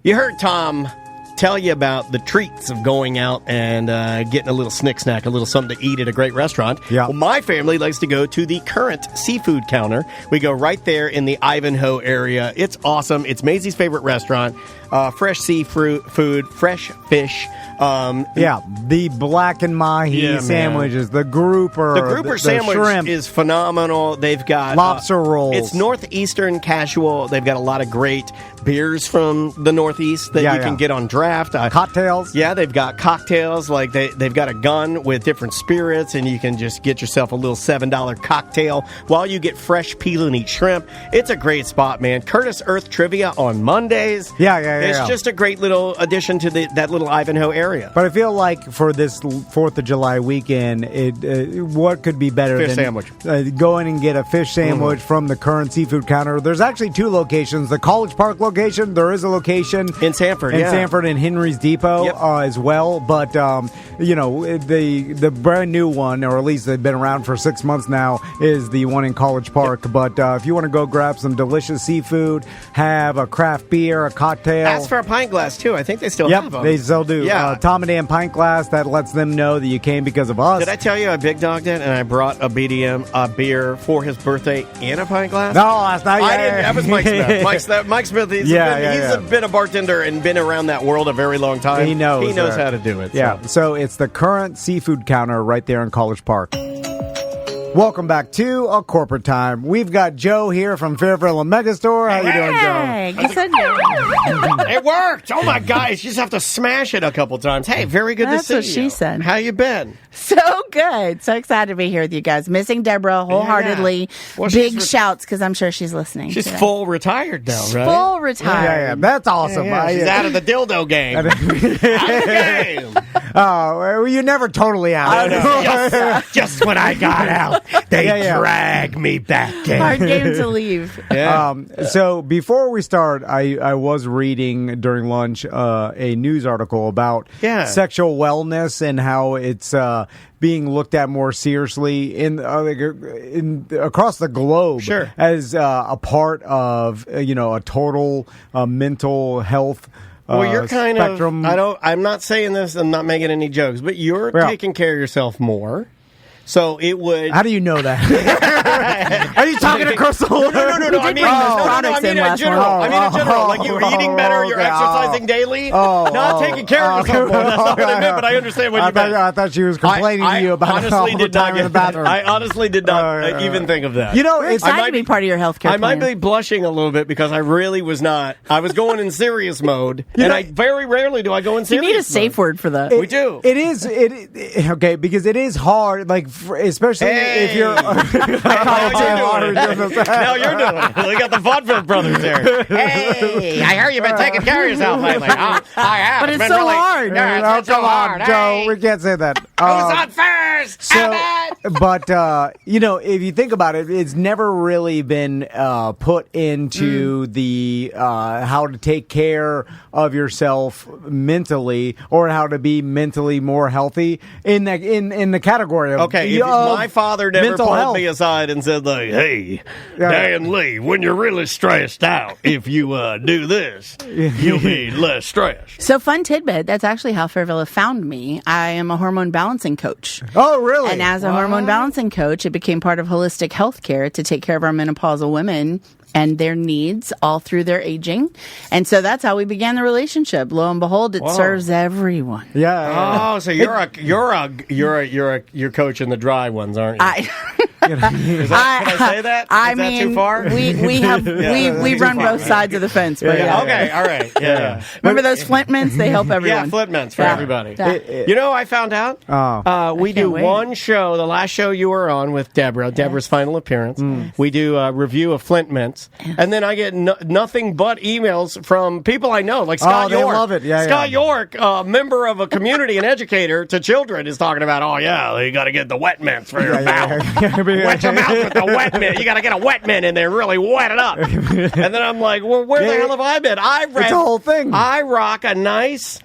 You heard Tom tell you about the treats of going out and getting a little snack, a little something to eat at a great restaurant. Yeah. Well, my family likes to go to the Current Seafood Counter. We go right there in the Ivanhoe area. It's awesome. It's Maisie's favorite restaurant. Fresh seafood, fresh fish. The black and mahi sandwiches, the grouper. The grouper sandwich shrimp is phenomenal. They've got lobster rolls. It's northeastern casual. They've got a lot of great beers from the Northeast that you can get on draft. Cocktails. Yeah, they've got cocktails. Like they've got a gun with different spirits, and you can just get yourself a little $7 cocktail while you get fresh peel and eat shrimp. It's a great spot, man. Curtis Earth Trivia on Mondays. It's just a great little addition to that little Ivanhoe area. But I feel like for this 4th of July weekend, what could be better fish than sandwich. Going and get a fish sandwich from the Current Seafood Counter? There's actually 2 locations. The College Park location, there is a location in Sanford, Sanford and Henry's Depot as well. But the brand new one, or at least they've been around for 6 months now, is the one in College Park. Yep. But if you want to go grab some delicious seafood, have a craft beer, a cocktail. Ask for a pint glass, too. I think they still have them. They still do. Yeah. Tom and Dan pint glass, that lets them know that you came because of us. Did I tell you I big dogged it and I brought a beer for his birthday in a pint glass? No, that's not yet. I didn't. That was Mike Smith. Mike Smith, he's been a bartender and been around that world a very long time. He knows how to do it. Yeah, so it's the Current Seafood Counter right there in College Park. Welcome back to A Corporate Time. We've got Joe here from Fairfield Omega Store. How you doing, Joe? It worked. Oh, my gosh. You just have to smash it a couple times. Hey, very good to see you. That's what she said. How you been? So good. So excited to be here with you guys. Missing Deborah wholeheartedly. Yeah. Well, big shouts because I'm sure she's listening. She's today. full retired now, right? Full retired. Yeah. That's awesome. She's out of the dildo game. Out of the game. Oh, you're never totally out. Just when I got out, they drag me back in. Hard game to leave. Yeah. So before we start, I was reading during lunch a news article about sexual wellness and how it's being looked at more seriously in across the globe as a part of a total mental health. Well, you're kind spectrum. I'm not saying this. I'm not making any jokes, but you're taking care of yourself more. So it would. How do you know that? Are you talking to Crystal? No. I mean in general. Like you're eating better, you're exercising daily. Not taking care of yourself more. That's not what I meant, but I understand what you meant. I thought she was complaining to you about all the time in the bathroom. I honestly did not even think of that. It's excited to be part of your healthcare plan. I might be blushing a little bit because I really was not. I was going in serious mode, and I very rarely do I go in serious mode. You need a safe word for that. We do. It is because it is hard. Like especially if you're. Now you're doing it. We got the Vaudeville brothers there. Hey, I hear you've been taking care of yourself lately. I have. But it's so hard. Yeah, it's so hard. Joe, we can't say that. Who's on first? But if you think about it, it's never really been put into the how to take care of yourself mentally or how to be mentally more healthy in the category of my father never pulled me aside and said, like, hey, Dan Lee, when you're really stressed out, if you do this, you'll be less stressed. So fun tidbit, that's actually how Fairville found me. I am a hormone balancing coach. Oh, really? And as a hormone balancing coach, it became part of holistic health care to take care of our menopausal women and their needs all through their aging. And so that's how we began the relationship. Lo and behold, it serves everyone. Yeah. Oh, so you're coaching the dry ones, aren't you? Can I say that? Is that too far? We run both sides of the fence. But Okay, all right. Yeah. Remember those Flint mints? They help everyone. Yeah, Flint mints for everybody. Yeah. I found out? We do one show, the last show you were on with Deborah's final appearance. We do a review of Flint mints. And then I get nothing but emails from people I know, like Scott York. They love it. Scott York, member of a community and educator to children, is talking about, you got to get the wet mints for your mouth. Wet your mouth with the wet mint. You got to get a wet mint in there, really wet it up. And then I'm like, well, where the hell have I been? It's a whole thing. I rock a nice...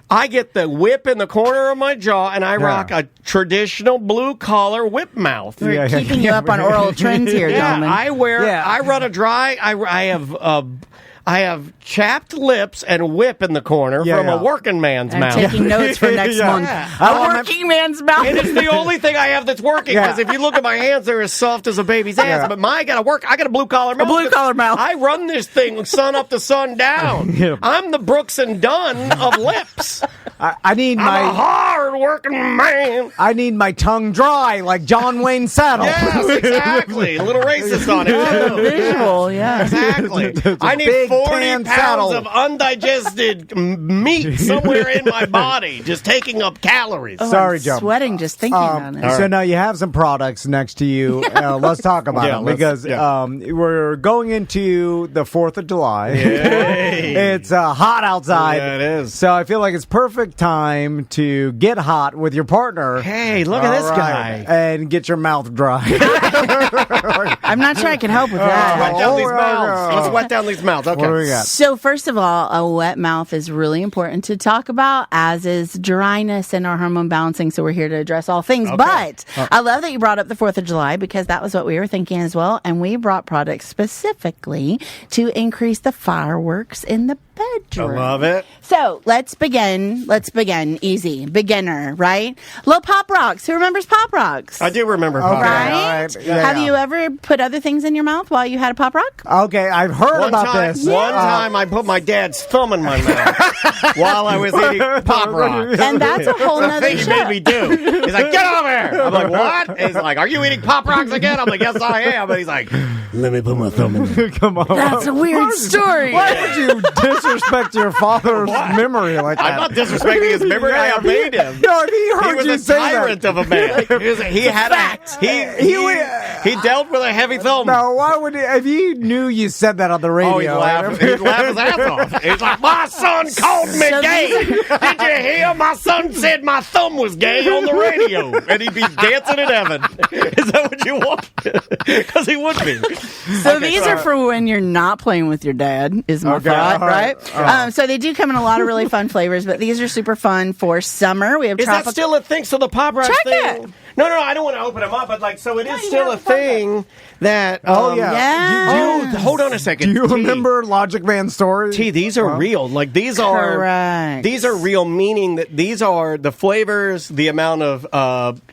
I get the whip in the corner of my jaw, and I rock a traditional blue-collar whip mouth. We're keeping you up on oral trends here, gentlemen. I run a dry... I have chapped lips and whip in the corner from a working man's I'm mouth. taking notes for next month. A working man's mouth. And it's the only thing I have that's working, because if you look at my hands, they're as soft as a baby's ass. But I got to work. I got a blue-collar mouth. A blue-collar mouth. I run this thing sun up to sun down. I'm the Brooks and Dunn of lips. I'm a hard-working man. I need my tongue dry like John Wayne Saddle. Yes, exactly. A little racist on it. Visual, yeah. Exactly. I need 40 pounds of undigested meat somewhere in my body, just taking up calories. Oh, Sorry, I'm Joe. sweating just thinking on it. So now you have some products next to you. Let's talk about them, because we're going into the 4th of July. It's hot outside. Yeah, it is. So I feel like it's perfect time to get hot with your partner. Hey, look at this guy. And get your mouth dry. I'm not sure I can help with that. Wet down these mouths. Let's wet down these mouths. Okay. What do we got? So first of all, a wet mouth is really important to talk about, as is dryness and our hormone balancing. So we're here to address all things. Okay. But I love that you brought up the 4th of July, because that was what we were thinking as well. And we brought products specifically to increase the fireworks in the bedroom. I love it. So let's begin. Easy. Beginner, right? Little Pop Rocks. Who remembers Pop Rocks? I do remember Pop Okay. Rocks. Right? All right. Have you ever put other things in your mouth while you had a Pop Rock? Okay, I've heard about this. One time I put my dad's thumb in my mouth while I was eating Pop Rocks. And that's a whole The nother thing he show. made me do. He's like, get over here. I'm like, what? And he's like, are you eating Pop Rocks again? I'm like, yes, I am. And he's like, let me put my thumb in there. Come on. That's a weird story. Why would you disrespect your father's memory like that? I'm not disrespecting his memory. I obeyed him. No, if he heard He you was a say tyrant that. of a man. He dealt with a heavy thumb. No, why would he? If you knew you said that on the radio, Oh, he'd laugh his ass off. He's like, my son called me So gay. Did you hear? My son said my thumb was gay on the radio. And he'd be dancing in heaven. Is that what you want? Because he would be. So these are for when you're not playing with your dad, is my thought, all right. right? So they do come in a lot of really fun flavors, but these are super fun for summer. We have Is that still a thing? So the Pop Rocks Check thing? it. No, I don't want to open them up, but so it is still a thing that. Yeah. Hold on a second. Do you T, remember Logic Man's story? these are real. Like these are Correct. These are real, meaning that these are the flavors, the amount of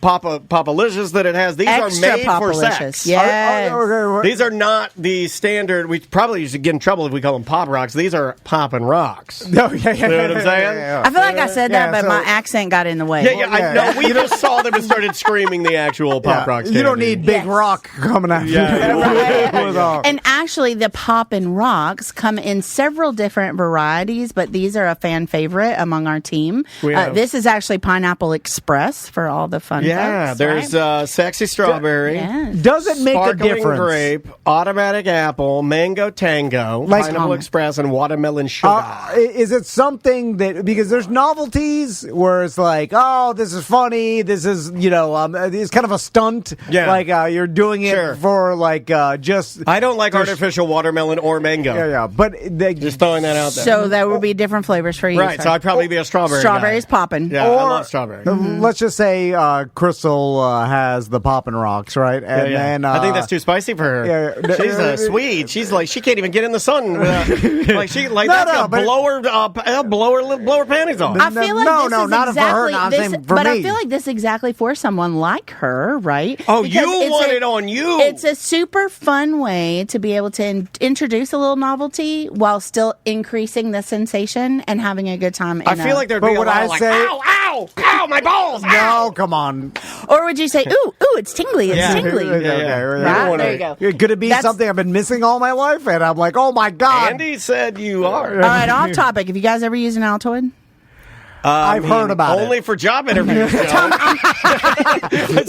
Papalicious that it has. These Extra are made for Papalicious. sex. Yes. Okay, These are not the standard. We probably used to get in trouble if we call them Pop Rocks. These are Poppin' Rocks. No, yeah. You know what I'm saying? I feel like I said that, but so- my accent got in the way. I know. We just saw them and started screaming the actual Pop Rocks. You don't candy. need Big Rock coming after you. With, And actually, the Poppin' Rocks come in several different varieties, but these are a fan favorite among our team. This is actually Pineapple Express for all the fun folks. There's sexy strawberry. Yes. Does it make a Sparkling difference? grape, automatic apple, mango tango, Pineapple Express, and watermelon sugar. Is it something that, because there's novelties where it's like, oh, this is funny, this is, it's kind of a stunt. Yeah. Like you're doing it for just. I don't like artificial watermelon or mango. Yeah. But Just throwing that out there. So there would be different flavors for you. Right, so I'd probably be a strawberry Strawberry's guy. poppin'. Yeah, I love strawberry. Let's just say Crystal has the Poppin' Rocks, right? And then I think that's too spicy for her. Yeah, She's a Swede. She's like, she can't even get in the sun. That's gonna blow her panties off. I feel like No, this no, is not for her, exactly no, I'm this, saying for but I me. feel like this is exactly for someone like her, right? Oh, Because you want it on you. It's a super fun way to be able to introduce a little novelty while still increasing the sensation and having a good time. I feel like there'd be a would lot I of like, say- ow, my balls, ow. No, come on. or would you say, ooh, it's tingly, it's tingly. Yeah. There you go. Could it be something I've been missing all my life? And I'm like, oh my God. Andy said you are. All right, off topic. Have you guys ever used an Altoid? I've heard about only it. for job interviews.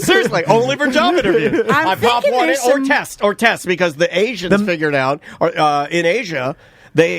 Seriously, only for job interviews. I pop thinking one in, there's or test because the Asians figured out, or in Asia.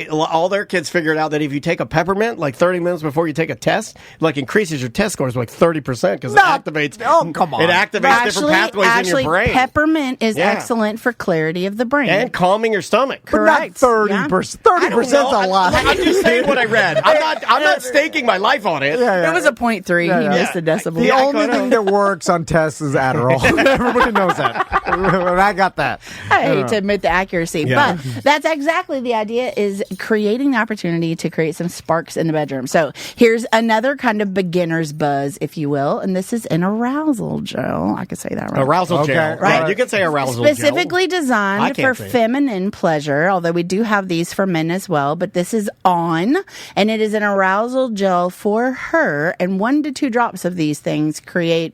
All their kids figured out that if you take a peppermint like 30 minutes before you take a test, increases your test scores like 30% because it activates. Oh, come on. It activates different pathways in your brain. Peppermint is excellent for clarity of the brain and calming your stomach. Correct. But not 30%. 30%'s a lot. I'm just saying what I read. I'm not staking my life on it. It was a 0.3. He missed the decibel. The only thing that works on tests is Adderall. Everybody knows that. I got that. I hate to admit the accuracy, but that's exactly the idea. is creating the opportunity to create some sparks in the bedroom. So here's another kind of beginner's buzz, if you will, and this is an arousal gel. I could say that right. Arousal gel. Right. Yeah, you can say arousal gel. Specifically designed for feminine pleasure, although we do have these for men as well, but this is on, and it is an arousal gel for her, and 1 to 2 drops of these things create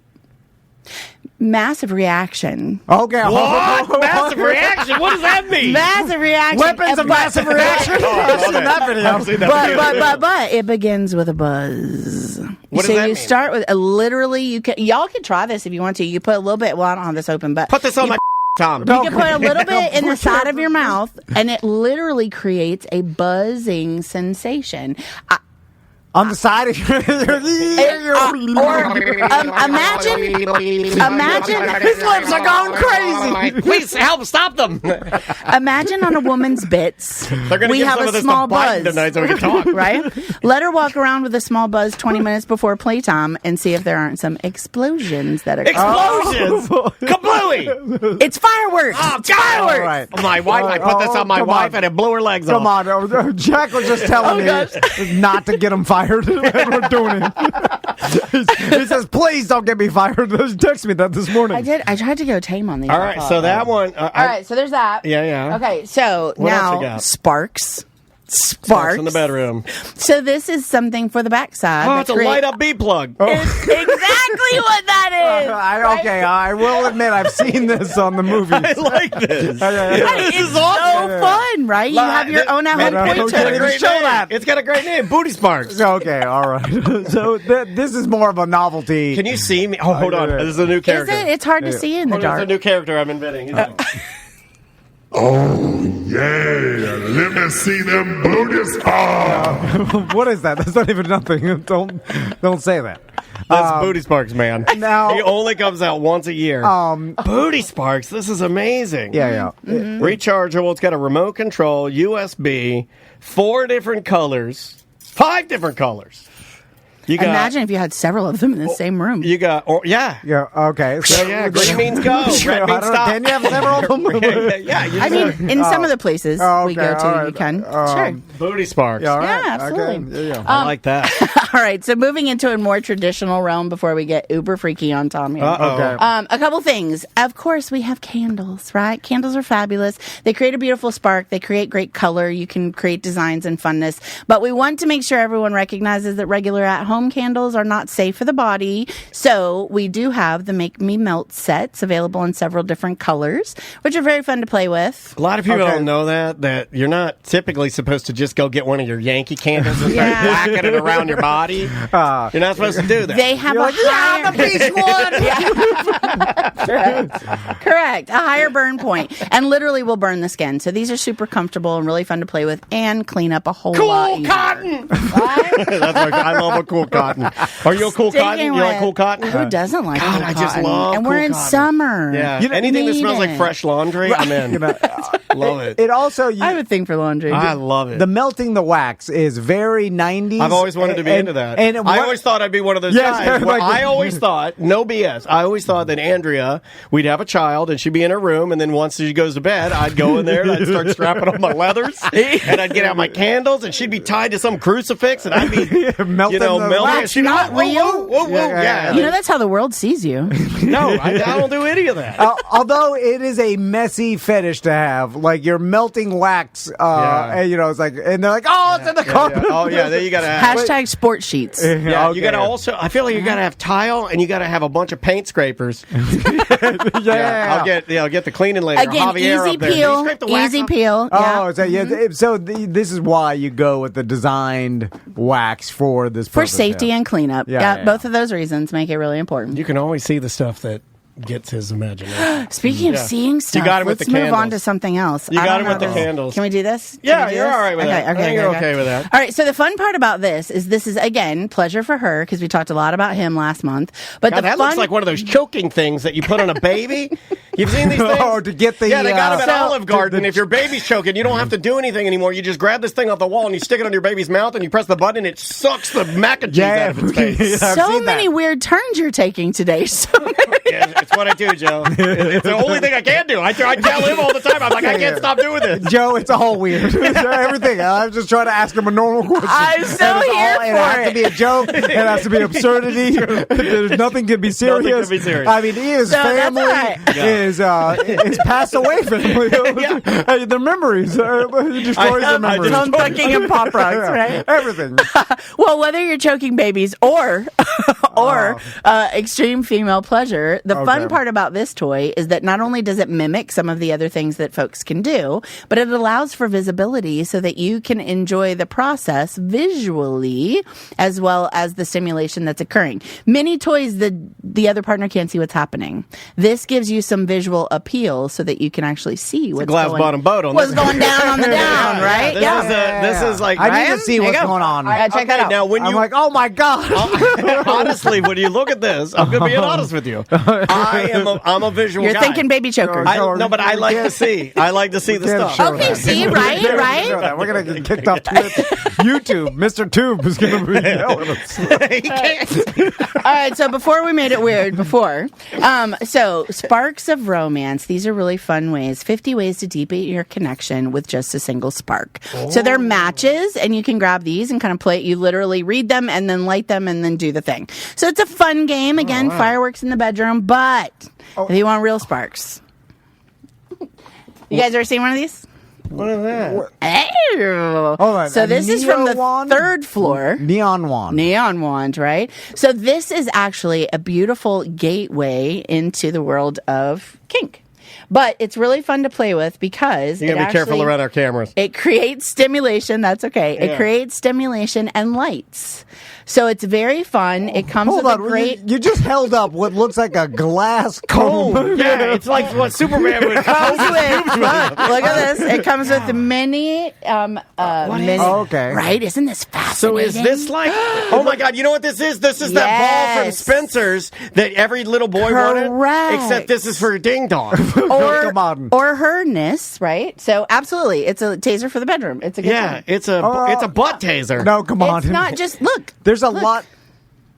massive reaction. Okay. What? Massive reaction? What does that mean? Massive reaction. Weapons of massive reaction. I've seen that video. But it begins with a buzz. What does so that you mean? start with literally. Y'all can try this if you want to. You put a little bit. Well, I don't have this open, but put this on my Tom. You can put a little bit in the side of your mouth, and it literally creates a buzzing sensation. On the side of your imagine his lips are going crazy. Please help stop them. Imagine on a woman's bits. They're going to give have some a of this small to Biden buzz tonight so we can talk. Right? Let her walk around with a small buzz 20 minutes before playtime and see if there aren't some explosions that are explosions. Kablooey! It's fireworks. Oh, it's fireworks. Right. My wife. I put this on my wife and it blew her legs off. Come on. Jack was just telling me not to get him fired. We're doing it. He says, "Please don't get me fired." He texted me that this morning. I did. I tried to go tame on these. All right, so that one. All right, so there's that. Yeah. Okay, so what now sparks in the bedroom. So this is something for the backside. Oh, it's a light up B plug. It's exactly what that is. I will admit I've seen this on the movies. I like this. This is awesome. So fun, right? You have your own at-home pointer. It's got a great name, Booty Sparks. Okay, all right. So this is more of a novelty. Can you see me? Oh, hold on. This is a new character. Is it? It's hard to see in the dark. It's a new character I'm inventing. Oh, yeah. Let me see them booties. Oh. What is that? That's not even nothing. Don't say that. That's Booty Sparks, man. Now, he only comes out once a year. Booty Sparks, this is amazing. Yeah. Mm-hmm. Rechargeable. It's got a remote control, USB, 4 different colors, 5 different colors. Imagine if you had several of them in the same room. You got, Yeah, okay. So, green means go. Red means stop. Can you have several of them? Yeah. I mean, in some of the places we go to, you can. Sure. Booty Sparks. Yeah, absolutely. Okay. I like that. All right, so moving into a more traditional realm before we get uber freaky on Tom here. Okay. A couple things. Of course, we have candles, right? Candles are fabulous. They create a beautiful spark. They create great color. You can create designs and funness. But we want to make sure everyone recognizes that regular at-home candles are not safe for the body. So we do have the Make Me Melt sets available in several different colors, which are very fun to play with. A lot of people don't know that you're not typically supposed to just go get one of your Yankee candles and start whacking it around your body. You're not supposed to do that. They have Correct. A higher burn point. And literally will burn the skin. So these are super comfortable and really fun to play with and clean up a whole lot. Cool cotton! I love a cool cotton. Are you a cool cotton? You like cool cotton? Who doesn't like cool cotton? I just love and we're in cotton. Summer. Yeah. Anything that smells like fresh laundry, I'm in. Love it. It also... I have a thing for laundry. I love it. The melting the wax is very 90s. I've always wanted to be into that. And I always thought I'd be one of those guys. I always thought, no BS, I always thought that Andrea, we'd have a child and she'd be in her room, and then once she goes to bed, I'd go in there and I'd start strapping on my leathers, and I'd get out my candles, and she'd be tied to some crucifix, and I'd be melting the wax. She'd not real. Whoa. Yeah. You know, that's how the world sees you. No, I don't do any of that. Although it is a messy fetish to have, like you're melting wax, and you know, it's like, and they're like, oh, it's in the carpet. Oh yeah, there you gotta have hashtag sport sheets. Yeah, you gotta also. I feel like you gotta have tile, and you gotta have a bunch of paint scrapers. I'll get the cleaning lady. Again, Javier easy up there. peel, easy peel. Oh, so this is why you go with the designed wax for this purpose, for safety and cleanup. Yeah, both of those reasons make it really important. You can always see the stuff that gets his imagination. Speaking of seeing stuff, you got him with let's the move on to something else. You got him with the candles. Can we do this? Yeah, you're all right with that. Okay, I think you're okay with that. All right, so the fun part about this is again, pleasure for her, because we talked a lot about him last month. But God, that looks like one of those choking things that you put on a baby. You've seen these things? Oh, to get the... Yeah, they got them at So- Olive Garden. If your baby's choking, you don't have to do anything anymore. You just grab this thing off the wall and you stick it on your baby's mouth and you press the button and it sucks the mac and cheese out of its face. I've So seen many that. weird turns you're taking today. So many. Yeah, it's what I do, Joe. It's the only thing I can do. I tell him all the time. I'm like, I can't stop doing this. Joe, it's all weird. Everything. I'm just trying to ask him a normal question. I'm so And it's here It has for to be a joke. It has to be absurdity. There's nothing can be serious. Nothing can be serious. I mean, his So that's family all right. is passed away family. The memories. He destroys the memories. Tongue sucking and pop rocks, right? Everything. Well, whether you're choking babies or extreme female pleasure, the fun part about this toy is that not only does it mimic some of the other things that folks can do, but it allows for visibility so that you can enjoy the process visually as well as the stimulation that's occurring. Many toys, the other partner can't see what's happening. This gives you some visual appeal so that you can actually see what's glass bottom boat on what's this. going down on the down, right? This is like... I need to see There you what's go. going on. Yeah, check that out. Now, when I'm you... like, oh my God. Honestly, when you look at this, I'm going to be honest with you. I'm a visual You're guy. thinking baby choker. No, but I like to see. I like to see the can't stuff. show Okay, that. see, We right, can't right? show that. We're going to get kicked off YouTube. Mr. Tube is going to be yelling at us. He can't. All right, so before we made it weird, so sparks of romance. These are really fun ways. 50 ways to deepen your connection with just a single spark. So they're matches, and you can grab these and kind of play it. You literally read them and then light them and then do the thing. So it's a fun game. Again, fireworks in the bedroom, but if you want real sparks. You guys ever seen one of these? What is that? Oh. Hold on, So a this is from the wand? third floor. Neon wand. Neon wand, right? So this is actually a beautiful gateway into the world of kink. But it's really fun to play with because You got to be careful around our cameras. it creates stimulation. That's okay. Yeah. It creates stimulation and lights. So it's very fun. It comes Hold with on. a great... You just held up what looks like a glass cone. Yeah, it's like what Superman would comes with, look at this. It comes with many, many. Oh, okay. Right? Isn't this So fascinating? is this like, oh my God, you know what this is? This is that ball from Yes. Spencer's that every little boy wanted. Correct. Except this is for a ding dong. Come on. or herness, right? So absolutely, it's a taser for the bedroom. It's a good Yeah, time. it's a butt taser. No, come on. It's not just look. There's a lot.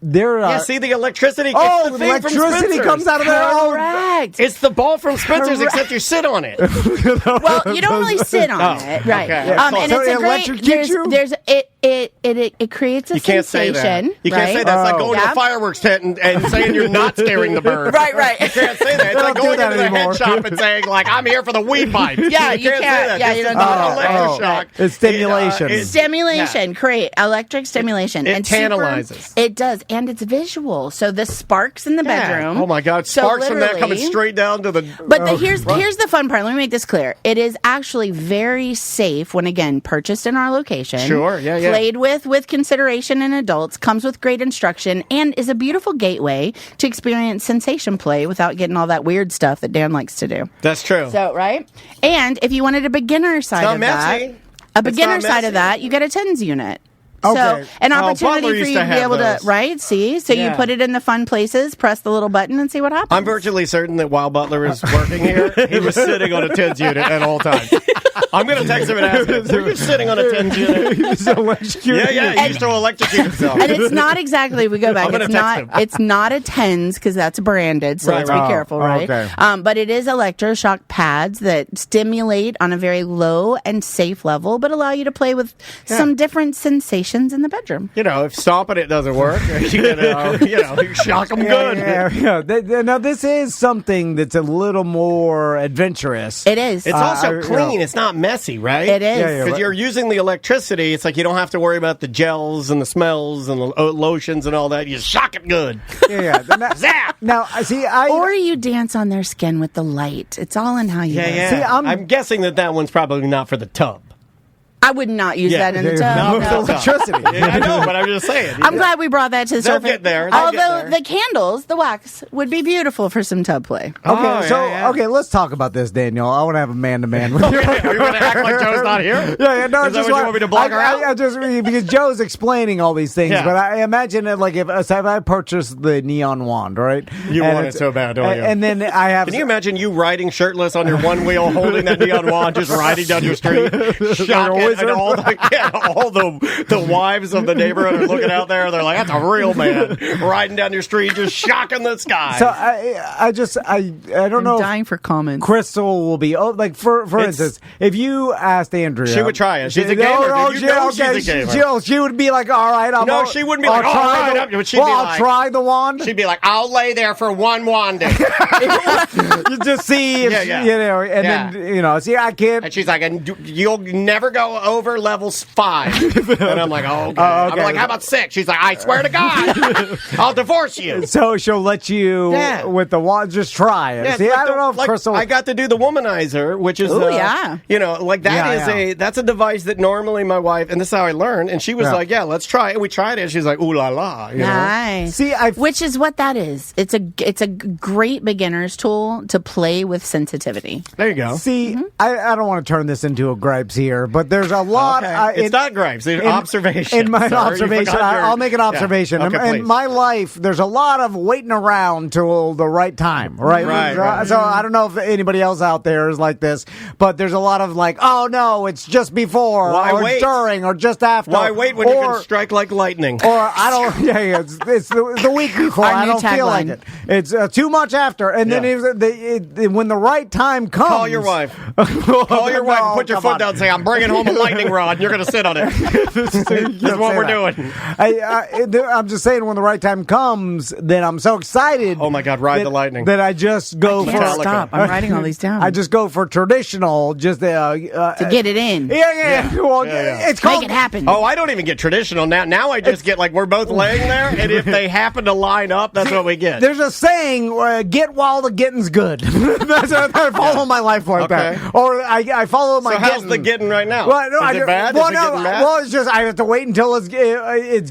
There. Yeah, see the electricity? Oh, it's the the thing from electricity Spencer's. comes out of there. Oh, Correct. It's the ball from Spencer's, Correct. except you sit on it. Well, you don't really sit on it, right? okay. Yeah, And so it's it a great. electrocutes you? There's it creates a You can't say sensation. that. You can't right? say that. It's like going to Yeah. a fireworks tent and saying you're not scaring the birds. Right, right. You can't say that. It's They like don't do going that into the anymore. head shop and saying, like, I'm here for the weed pipe. Yeah, you can't can't. say that. Yeah, This you is don't not do that. electroshock. It's stimulation. It's- Stimulation, create electric stimulation. It and super- tantalizes. it does, and it's visual. So the sparks in the bedroom. Oh my God, So sparks from that coming literally- straight down to the. But here's the fun part. Let me make this clear. It is actually very safe when, again, purchased in our location. Sure, yeah. Played with consideration in adults, comes with great instruction, and is a beautiful gateway to experience sensation play without getting all that weird stuff that Dan likes to do. That's true. So, right? And if you wanted a beginner side not of messy. that, a It's beginner not side messy. of that, you get a TENS unit. Okay. So an Butler opportunity for used you to to be have able those. to, right? See? So you Yeah. put it in the fun places, press the little button and see what happens. I'm virtually certain that while Butler was working here, he was sitting on a TENS unit at all times. I'm going to text him and ask him, were you sitting on a TENS unit? He's electrocuted. Yeah, he used to electrocute himself. And it's not exactly, we go back, I'm gonna it's text him. not a TENS because that's branded, so Right, let's right. be careful, Oh, right? okay. But it is electroshock pads that stimulate on a very low and safe level, but allow you to play with some different sensations in the bedroom. You know, if stomping it doesn't work, you shock them good. Yeah. Now, this is something that's a little more adventurous. It is. It's also you clean. know. It's not messy, right? It is. Yeah, Because you're using the electricity, it's like you don't have to worry about the gels and the smells and the lotions and all that. You just shock it good. Yeah. Now, Zap! now, see, Or you dance on their skin with the light. It's all in how you do it. See, I'm guessing that one's probably not for the tub. I would not use that in the tub. No. Electricity. Yeah, I know, but I'm just saying. I'm glad we brought that to the They'll surface. get there. Although the candles, the wax, would be beautiful for some tub play. Okay, okay, let's talk about this, Daniel. I want to have a man-to-man with you. Are you going to act like Joe's not here? Yeah, no, Is that what you want me to block her out? I just because Joe's explaining all these things, but I imagine that like if I purchased the neon wand, right? You want it so bad, don't you? And then I have. Can you imagine you riding shirtless on your one wheel, holding that neon wand, just riding down your street, shocking, and all the wives of the neighborhood are looking out there. They're like, "That's a real man riding down your street, just shocking the sky." So I don't know. I'm dying for comments. Crystal will be like for instance, if you asked Andrea, she would try it. She's a gamer. She's a gamer. She would be like, "All right, she wouldn't be like, "All right." I'll try the wand. She'd be like, "I'll lay there for one wand." You just see, if, you know, and then see, I can't. And she's like, "And you'll never go over level 5." And I'm like, "Oh, okay." I'm like, "How about 6?" She's like, "I swear to God, I'll divorce you." So she'll let you with the wand. Just try it. See, I don't know if Crystal. I got to do the womanizer, which is, that's a device that normally my wife, and this is how I learned. And she was like, "Yeah, let's try it." And we tried it. And she's like, "Ooh la la." Nice. See, which is what that is. It's a great beginner's tool to play with sensitivity. There you go. See, I don't want to turn this into a gripes here, but there's a lot. It's not gripes. It's observation. In my observation, I'll make an observation. Yeah. Okay, in my life, there's a lot of waiting around till the right time, right? Right. So I don't know if anybody else out there is like this, but there's a lot of like, oh no, it's just before, or during, or just after. Why wait when you can strike like lightning? Or I don't. It's the week before. I don't feel like it. It's too much after, and then when the right time comes, call your wife. Call your wife. And put your foot down and say, "I'm bringing home a lightning rod. And you're going to sit on it." That's what we're doing. I'm just saying, when the right time comes, then I'm so excited. Oh my God, ride the lightning! That I just go for. Stop! I'm writing all these down. I just go for traditional, just to get it in. Yeah. Well, it's called, make it happen. Oh, I don't even get traditional now. Now I just get like we're both laying there, and if they happen to line up, that's what we get. There's a saying: "Get while the getting's good." That's I follow my life like that. Or I follow my. So how's the getting right now? Well, no, is it bad? Well, is it getting bad? Well, it's just I have to wait until it's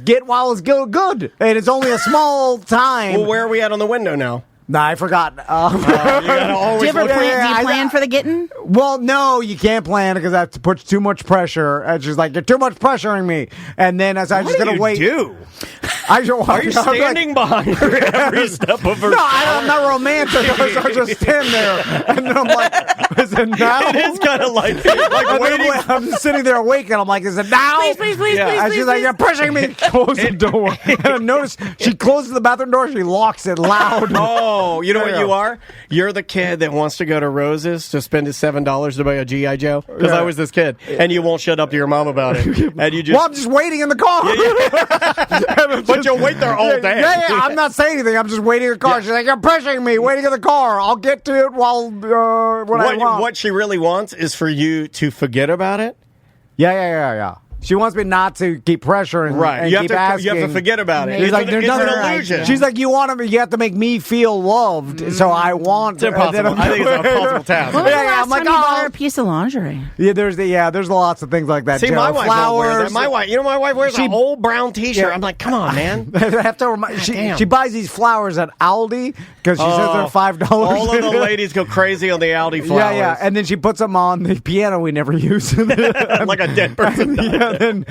get while it's good, and it's only a small time. Well, where are we at on the window now? Nah, I forgot. Do you ever plan for the getting? Well, no, you can't plan because I have to put too much pressure. And she's like, "You're too much pressuring me." And then as I'm just going to wait. Are you standing behind her every step of her? No, I'm not romantic. I just stand there, and then I'm like, "Is it now?" It is kind of like waiting. I'm just sitting there awake, and I'm like, "Is it now?" Please. And she's like, "You're pushing me." Close the door. And notice she closes the bathroom door. She locks it loud. Oh, you know what you are? You're the kid that wants to go to Rose's to spend his $7 to buy a G.I. Joe. Because I was this kid, and you won't shut up to your mom about it, and you just. Well, I'm just waiting in the car. But you'll wait there all day. Yeah, I'm not saying anything. I'm just waiting in the car. She's like, "You're pushing me. Waiting in the car. I'll get to it while when I want." What she really wants is for you to forget about it. Yeah. She wants me not to keep pressuring. Right. And you keep have asking. to forget about it. He's like, it's an illusion. She's like, you have to make me feel loved. So I want. It's impossible. I think it's an impossible task. When was the last time you bought her a piece of lingerie? Yeah, there's lots of things like that. See, Joe. my wife flowers. won't wear that. My wife wears an old brown T-shirt. Yeah. I'm like, come on, man. I have to remind. She buys these flowers at Aldi because she says they're $5. All of the ladies go crazy on the Aldi flowers. Yeah, and then she puts them on the piano we never use. Like a dead person. And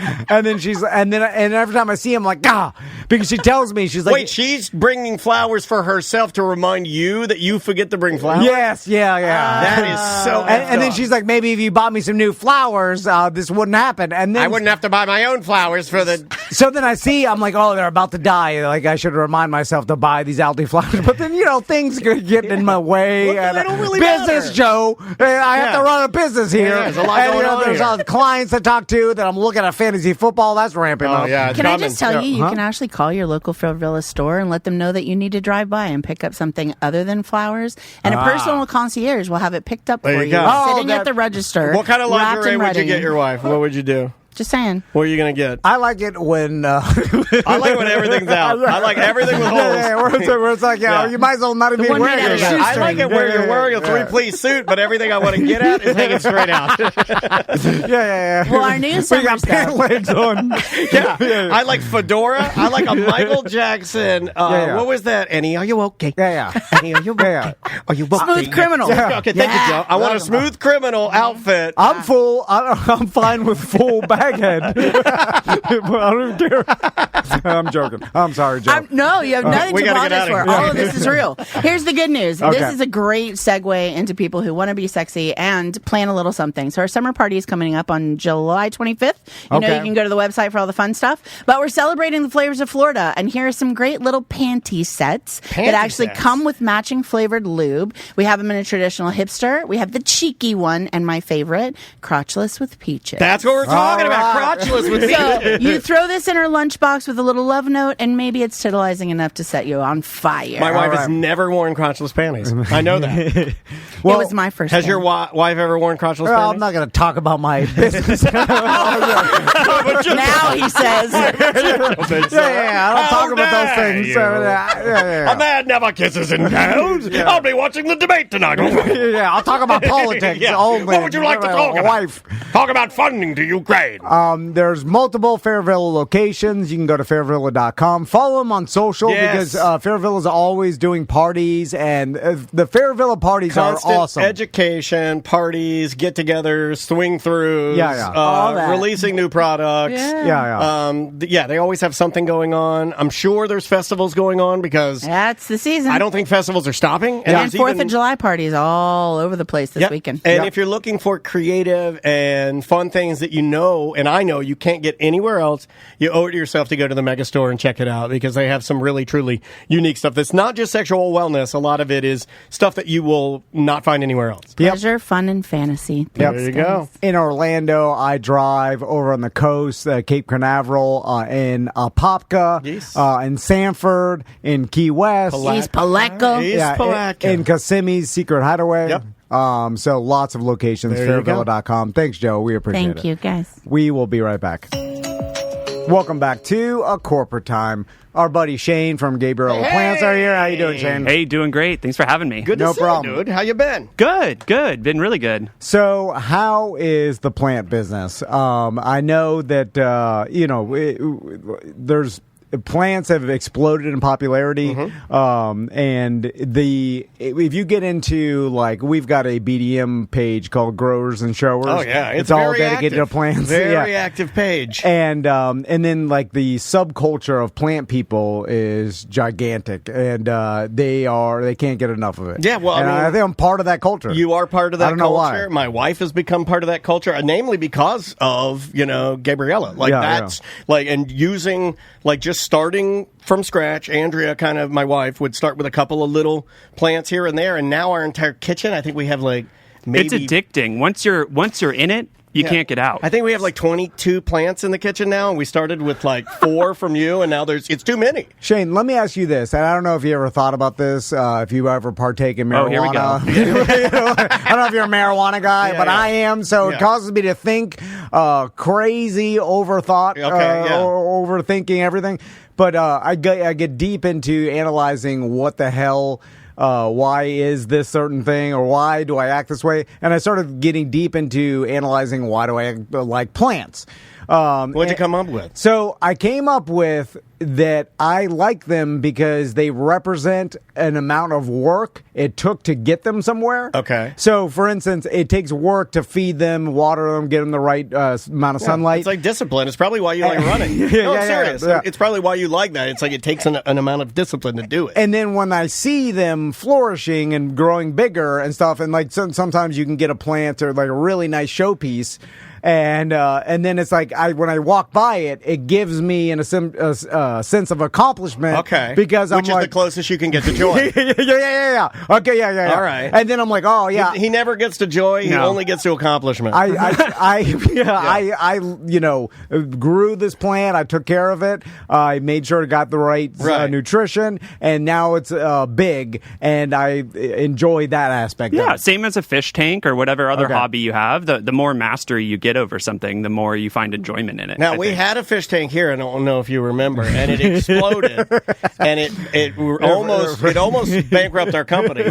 every time I see him, I'm like, because she tells me, she's like, wait, she's bringing flowers for herself to remind you that you forget to bring flowers? Yes, yeah. That is so and then she's like, maybe if you bought me some new flowers, this wouldn't happen. And then I wouldn't have to buy my own flowers for the... So then I'm like, oh, they're about to die. Like, I should remind myself to buy these Aldi flowers. But then, things get in my way. Well, they don't really business, matter. Joe. I have to run a business here. Yeah, there's a lot going on there's here. Clients to talk to that I'm looking at fantasy football. That's ramping up. Yeah, can I just tell you can actually call your local Fairvilla store and let them know that you need to drive by and pick up something other than flowers, and a personal concierge will have it picked up for you, sitting at the register. What kind of lingerie would you get your wife? What would you do? Just saying. What are you going to get? I like it when... I like when everything's out. I like everything with holes. Where it's like, you might as well not even be wearing it. I like it where you're wearing a three-piece suit, but everything I want to get at is hanging straight out. Well, our new summer stuff. Legs on. I like fedora. I like a Michael Jackson. What was that? Annie, are you okay? Annie, are you okay? Are you okay? Smooth criminal. Okay, thank you, Joe. I want a smooth criminal outfit. I'm full. I'm fine with full baghead. I don't care. I'm joking. I'm sorry, Joe. No, you have nothing to apologize for. All of this is real. Here's the good news. Okay. This is a great segue into people who want to be sexy and plan a little something. So our summer party is coming up on July 25th. You know, you can go to the website for all the fun stuff. But we're celebrating the flavors of Florida, and here are some great little panty sets that actually come with matching flavored lube. We have them in a traditional hipster. We have the cheeky one, and my favorite, crotchless with peaches. That's what we're talking about. Crotchless with peaches. So you throw this in her lunchbox with a little love note, and maybe it's titillizing enough to set you on fire. My wife has never worn crotchless panties. I know that. Well, it was my first. Has your wife ever worn crotchless panties? I'm not going to talk about my business. Now he says. I don't talk about those things. A man never kisses and tells. I'll be watching the debate tonight. I'll talk about politics only. What would you like to talk about? Wife. Talk about funding to Ukraine. There's multiple Fairvilla locations. You can go to fairvilla.com. Follow them on social because Fairvilla is always doing parties, and the Fairvilla parties Constant are awesome. Education, parties, get-togethers, swing-throughs, all that. releasing new products. They always have something going on. I'm sure there's festivals going on because that's the season. I don't think festivals are stopping. And 4th of July parties all over the place this weekend. And if you're looking for creative and fun things that you know, and I know you can't get anywhere else, you owe it to yourself to go to the mega store and check it out because they have some really, truly unique stuff that's not just sexual wellness. A lot of it is stuff that you will not find anywhere else. Pleasure, fun, and fantasy. There you go. In Orlando, I drive over on the coast, Cape Canaveral, in Apopka, in Sanford, in Key West. East Palaco. In Kissimmee's Secret Hideaway. Yep. So lots of locations, fairvilla.com. Thanks, Joe. We appreciate it. Thank you, guys. We will be right back. Welcome back to A Corporate Time. Our buddy Shane from Gabriel Plants are here. How you doing, Shane? Hey, doing great. Thanks for having me. Good to see you, dude. How you been? Good. Been really good. So, how is the plant business? I know that there's plants have exploded in popularity, and if you get into we've got a BDM page called Growers and Showers. Oh yeah, it's all dedicated to plants. Very active page. And then the subculture of plant people is gigantic, and they can't get enough of it. Yeah, well, I think I'm part of that culture. You are part of that culture. I don't know why. My wife has become part of that culture, namely because of Gabriella. And using just starting from scratch. Andrea, my wife, would start with a couple of little plants here and there, and now our entire kitchen, I think we have maybe... It's addicting. Once you're in it, you can't get out. I think we have 22 plants in the kitchen now, and we started with 4 from you, and now it's too many. Shane, let me ask you this, and I don't know if you ever thought about this, if you ever partake in marijuana. Oh, here we go. I don't know if you're a marijuana guy, but I am, so it causes me to think crazy, overthought, overthinking everything. But I get deep into analyzing what the hell... why is this certain thing, or why do I act this way? And I started getting deep into analyzing why do I act like plants. What'd you come up with? So I came up with that I like them because they represent an amount of work it took to get them somewhere. Okay. So, for instance, it takes work to feed them, water them, get them the right amount of sunlight. It's like discipline. It's probably why you like running. I'm serious. Yeah. It's probably why you like that. It's it takes an amount of discipline to do it. And then when I see them flourishing and growing bigger and stuff, and sometimes you can get a plant or a really nice showpiece. And then it's when I walk by it, it gives me a sense of accomplishment. Okay. Because Which is the closest you can get to joy. Yeah. Okay, yeah. All right. And then I'm like, oh, yeah. He never gets to joy. He only gets to accomplishment. I grew this plant. I took care of it. I made sure it got the right. Nutrition. And now it's big. And I enjoy that aspect of it. Same as a fish tank or whatever other hobby you have. The more mastery you get get over something, the more you find enjoyment in it. Now, we had a fish tank here, I don't know if you remember, and it exploded, and it almost bankrupted our company.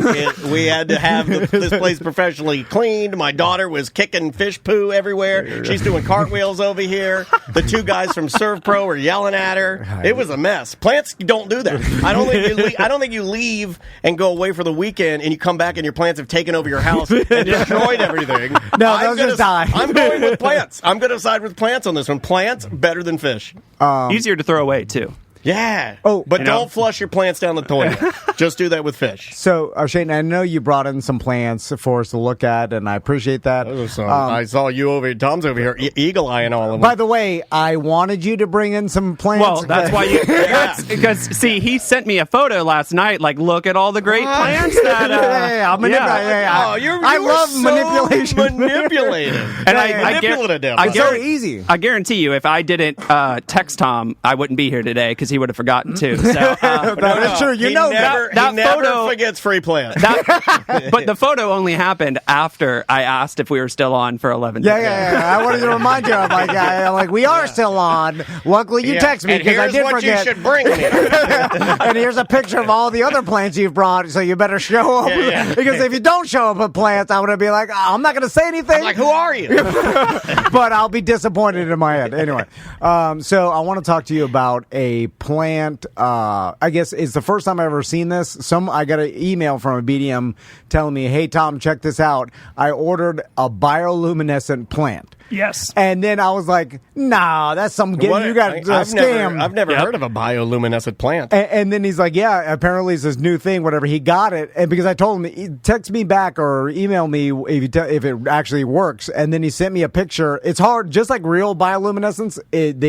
We had to have this place professionally cleaned. My daughter was kicking fish poo everywhere. She's doing cartwheels over here. The two guys from Serve Pro were yelling at her. It was a mess. Plants don't do that. I don't think you leave and go away for the weekend and you come back and your plants have taken over your house and destroyed everything. No, they'll just die. I'm going with plants. I'm going to side with plants on this one. Plants better than fish. Easier to throw away, too. Yeah. But don't flush your plants down the toilet. Just do that with fish. So, Shane, I know you brought in some plants for us to look at, and I appreciate that. I saw you over here. Tom's over here eagle-eyeing all of them. By the way, I wanted you to bring in some plants. Well, that's why you... Because, see, he sent me a photo last night, like, look at all the great plants that... I love manipulation. Manipulated. And it's so easy. I guarantee you, if I didn't text Tom, I wouldn't be here today, because he would have forgotten too. So, that is true. He never forgets free plants. But the photo only happened after I asked if we were still on for 11. Yeah. I wanted to remind you. I'm like, we are still on. Luckily, you text me because I did forget. You should bring me. And here's a picture of all the other plants you've brought, so you better show up. Because if you don't show up with plants, I'm going to be like, I'm not going to say anything. I'm like, who are you? But I'll be disappointed in my head. Anyway, so I want to talk to you about a plant. I guess it's the first time I've ever seen this. I got an email from a BDM telling me, hey, Tom, check this out. I ordered a bioluminescent plant. Yes. And then I was like, nah, that's you got a scam. I've never heard of a bioluminescent plant. And then he's like, yeah, apparently it's this new thing, whatever. He got it. And because I told him, text me back or email me if it actually works. And then he sent me a picture. It's hard, just like real bioluminescence, it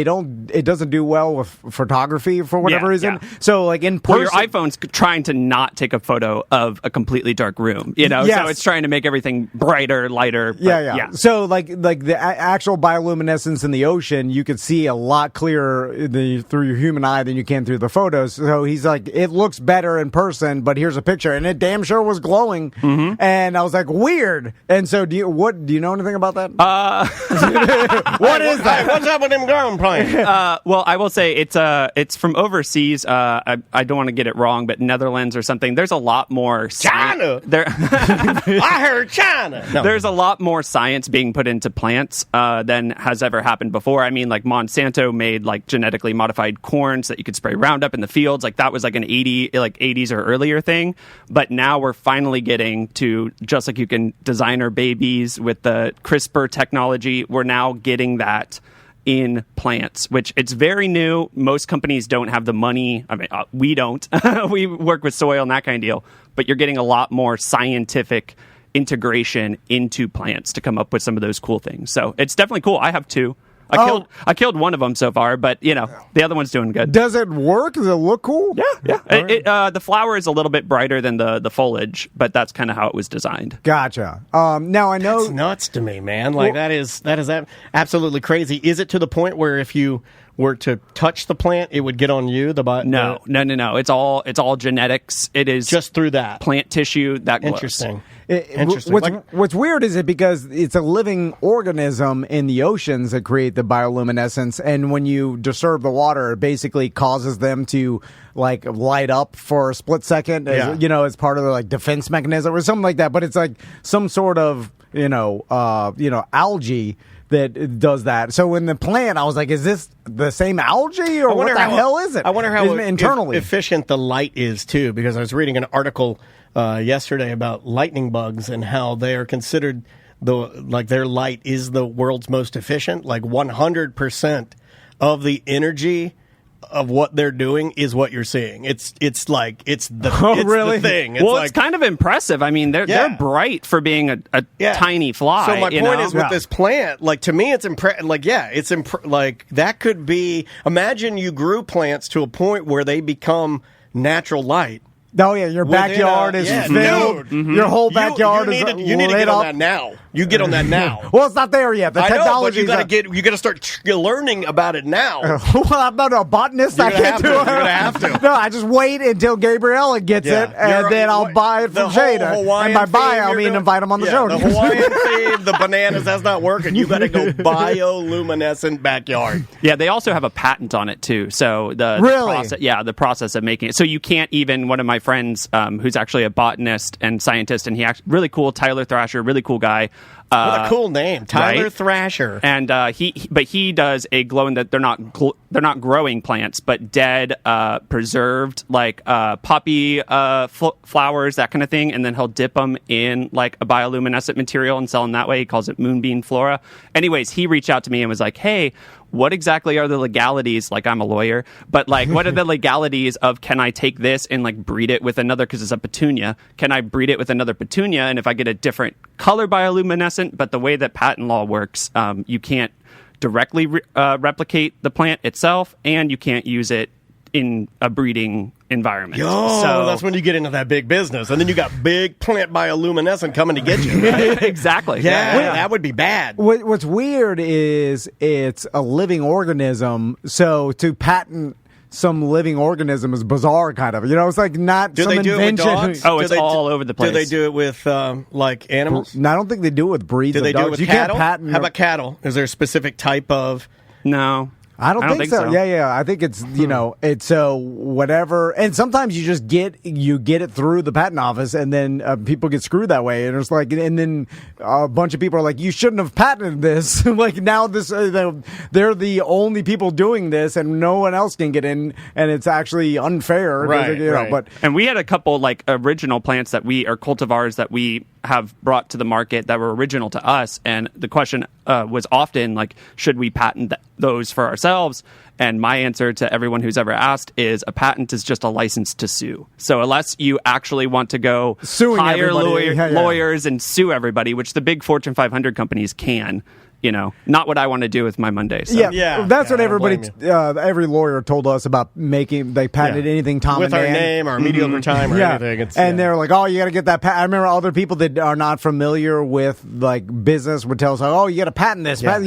doesn't do well with photography for whatever reason. Yeah. So like in person. Well, your iPhone's trying to not take a photo of a completely dark room, so it's trying to make everything brighter, lighter. Yeah. So like the actual bioluminescence in the ocean, you could see a lot clearer through your human eye than you can through the photos. So he's like, it looks better in person, but here's a picture, and it damn sure was glowing. Mm-hmm. And I was like, weird. And so, do you know anything about that? What is that? What's up with them glowing plants? Well, I will say it's from overseas. I don't want to get it wrong, but Netherlands or something. There's a lot more China. I heard China. No. There's a lot more science being put into plants than has ever happened before. I mean, like Monsanto made like genetically modified corn so that you could spray Roundup in the fields. Like that was like an 80s or earlier thing. But now we're finally getting to, just like you can designer babies with the CRISPR technology, we're now getting that in plants, which it's very new. Most companies don't have the money. I mean, we don't. We work with soil and that kind of deal. But you're getting a lot more scientific integration into plants to come up with some of those cool things. So it's definitely cool. I have two. I killed one of them so far, but the other one's doing good. Does it work? Does it look cool? Yeah. The flower is a little bit brighter than the foliage, but that's kind of how it was designed. Gotcha. Now I know that's nuts to me, man. Like that is absolutely crazy. Is it to the point where if you were to touch the plant, it would get on you? No. It's all genetics. It is just through that plant tissue that glows. Interesting. What's weird is because it's a living organism in the oceans that create the bioluminescence, and when you disturb the water, it basically causes them to like light up for a split second, as part of their like defense mechanism or something like that. But it's like some sort of algae that does that. So in the plant, I was like, is this the same algae or what the hell is it? I wonder how internally efficient the light is too, because I was reading an article yesterday about lightning bugs and how they are considered their light is the world's most efficient. Like 100% of the energy of what they're doing is what you're seeing. It's the thing. It's kind of impressive. I mean, they're bright for being a tiny fly. So my point is with this plant, like to me, it's that could be. Imagine you grew plants to a point where they become natural light. Oh yeah, your backyard is filled. Mm-hmm. Your whole backyard you need to get on that now. You get on that now. Well, it's not there yet. The technology. You got to start learning about it now. Well, I'm not a botanist. I can't do it. You're gonna have to. No, I just wait until Gabriella gets it, and then I'll buy it from Jada. And by buy, I mean invite him on the show. The Hawaiian theme, the bananas, that's not working. You got to go bioluminescent backyard. Yeah, they also have a patent on it too. So the the process of making it. So you can't even. One of my friends, who's actually a botanist and scientist, and really cool, Tyler Thrasher, really cool guy. What a cool name, Tyler Thrasher. And he does a glow in that they're not growing plants, but dead, preserved like poppy flowers, that kind of thing, and then he'll dip them in like a bioluminescent material and sell them that way. He calls it moonbeam flora. Anyways, he reached out to me and was like, "Hey, what exactly are the legalities?" Like, I'm a lawyer, but like, what are the legalities of, can I take this and like breed it with another, because it's a petunia, can I breed it with another petunia? And if I get a different color bioluminescent, but the way that patent law works, you can't directly replicate the plant itself, and you can't use it in a breeding environment. So that's when you get into that big business, and then you got big plant bioluminescent coming to get you. Right? Exactly. Yeah, that would be bad. What's weird is it's a living organism, so to patent some living organism is bizarre, kind of. You know, it's like not some invention. Do they do it with dogs? Oh, it's all over the place. Do they do it with like animals? No, I don't think they do it with breeds of dogs. Do they do it with cattle? Can't patent. How about cattle? Is there a specific type of? No. I don't think so. Yeah. I think it's, it's whatever. And sometimes you just get it through the patent office, and then people get screwed that way. And it's like, and then a bunch of people are like, you shouldn't have patented this. Like, now they're the only people doing this, and no one else can get in, and it's actually unfair. Right. And we had a couple like original plants or cultivars that we have brought to the market that were original to us, and the question was often like, should we patent those for ourselves? And my answer to everyone who's ever asked is, a patent is just a license to sue. So unless you actually want to go hire lawyers and sue everybody, which the big Fortune 500 companies can, not what I want to do with my Monday. So. Yeah, that's what every lawyer told us about making. They patented anything Tom with and our name, our mediocre time, or anything. And they're like, "Oh, you got to get that." I remember other people that are not familiar with like business would tell us, "Oh, you got to patent this." Yeah.